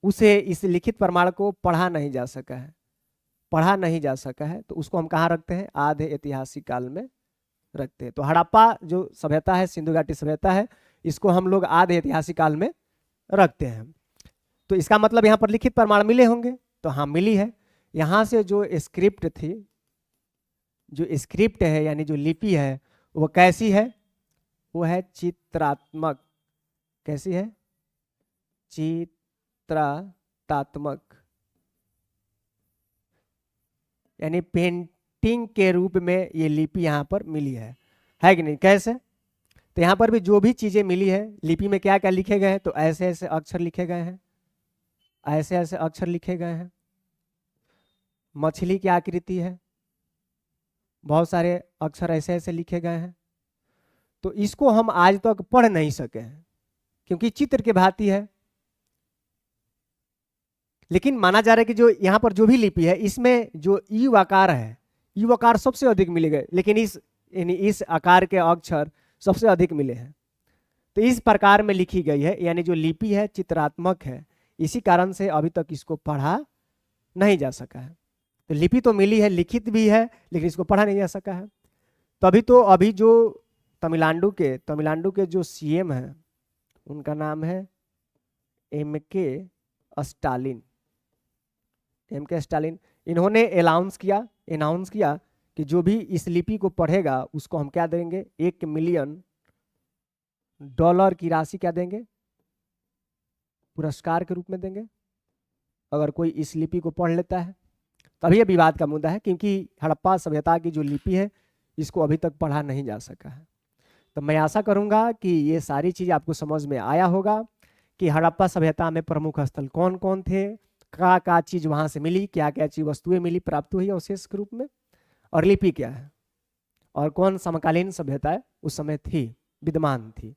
उसे इस लिखित प्रमाण को पढ़ा नहीं जा सका है, पढ़ा नहीं जा सका है, तो उसको हम कहाँ रखते हैं, आधे ऐतिहासिक काल में रखते हैं। तो हड़प्पा जो सभ्यता है, सिंधु घाटी सभ्यता है, इसको हम लोग आधे ऐतिहासिक काल में रखते हैं। तो इसका मतलब यहाँ पर लिखित प्रमाण मिले होंगे, तो हाँ मिली है। यहाँ से जो स्क्रिप्ट थी, जो स्क्रिप्ट है यानी जो लिपि है, वो कैसी है, वो है चित्रात्मक। कैसी है? चित्रात्मक, यानी पेंटिंग के रूप में ये लिपि यहाँ पर मिली है कि नहीं। कैसे? तो यहाँ पर भी जो भी चीजें मिली है, लिपि में क्या क्या लिखे गए हैं, तो ऐसे ऐसे अक्षर लिखे गए हैं, ऐसे ऐसे अक्षर लिखे गए हैं। मछली की आकृति है, बहुत सारे अक्षर ऐसे ऐसे लिखे गए हैं। तो इसको हम आज तक पढ़ नहीं सके हैं, क्योंकि चित्र के भांति है। लेकिन माना जा रहा है कि जो यहाँ पर जो भी लिपि है, इसमें जो यू आकार है, यू आकार सबसे अधिक मिले गए, लेकिन इस आकार के अक्षर सबसे अधिक मिले हैं। तो इस प्रकार में लिखी गई है, यानी जो लिपि है चित्रात्मक है, इसी कारण से अभी तक इसको पढ़ा नहीं जा सका है। तो लिपि तो मिली है, लिखित भी है, लेकिन इसको पढ़ा नहीं जा सका है। तभी तो अभी जो तमिलनाडु के जो सीएम हैं, उनका नाम है MK स्टालिन। MK स्टालिन, इन्होंने अनाउंस किया कि जो भी इस लिपि को पढ़ेगा उसको हम क्या देंगे, $1 मिलियन की राशि क्या देंगे, पुरस्कार के रूप में देंगे, अगर कोई इस लिपि को पढ़ लेता है। तभी यह विवाद का मुद्दा है, क्योंकि हड़प्पा सभ्यता की जो लिपि है इसको अभी तक पढ़ा नहीं जा सका है। तो मैं आशा करूंगा कि ये सारी चीज़ आपको समझ में आया होगा कि हड़प्पा सभ्यता में प्रमुख स्थल कौन कौन थे, क्या चीज़ वहाँ से मिली, क्या क्या चीज़ वस्तुएं मिली, प्राप्त हुई अवशेष के रूप में, और लिपि क्या है, और कौन समकालीन सभ्यताएं उस समय थी, विद्यमान थी।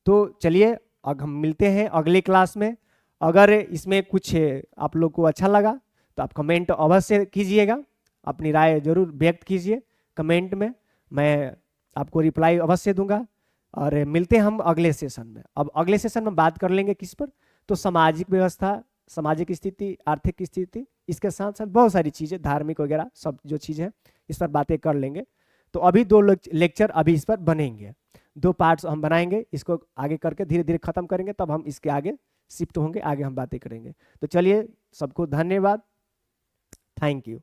तो चलिए अब हम मिलते हैं अगले क्लास में। अगर इसमें कुछ आप लोग को अच्छा लगा तो आप कमेंट अवश्य कीजिएगा, अपनी राय जरूर व्यक्त कीजिए कमेंट में, मैं आपको रिप्लाई अवश्य दूंगा। और मिलते हैं हम अगले सेशन में। अब अगले सेशन में बात कर लेंगे किस पर, तो सामाजिक व्यवस्था, सामाजिक स्थिति, आर्थिक स्थिति, इसके साथ साथ बहुत सारी चीज़ें, धार्मिक वगैरह सब जो चीज़ें हैं इस पर बातें कर लेंगे। तो अभी 2 लेक्चर अभी इस पर बनेंगे, 2 पार्ट्स हम बनाएंगे, इसको आगे करके धीरे धीरे खत्म करेंगे, तब हम इसके आगे शिफ्ट होंगे, आगे हम बातें करेंगे। तो चलिए, सबको धन्यवाद, थैंक यू।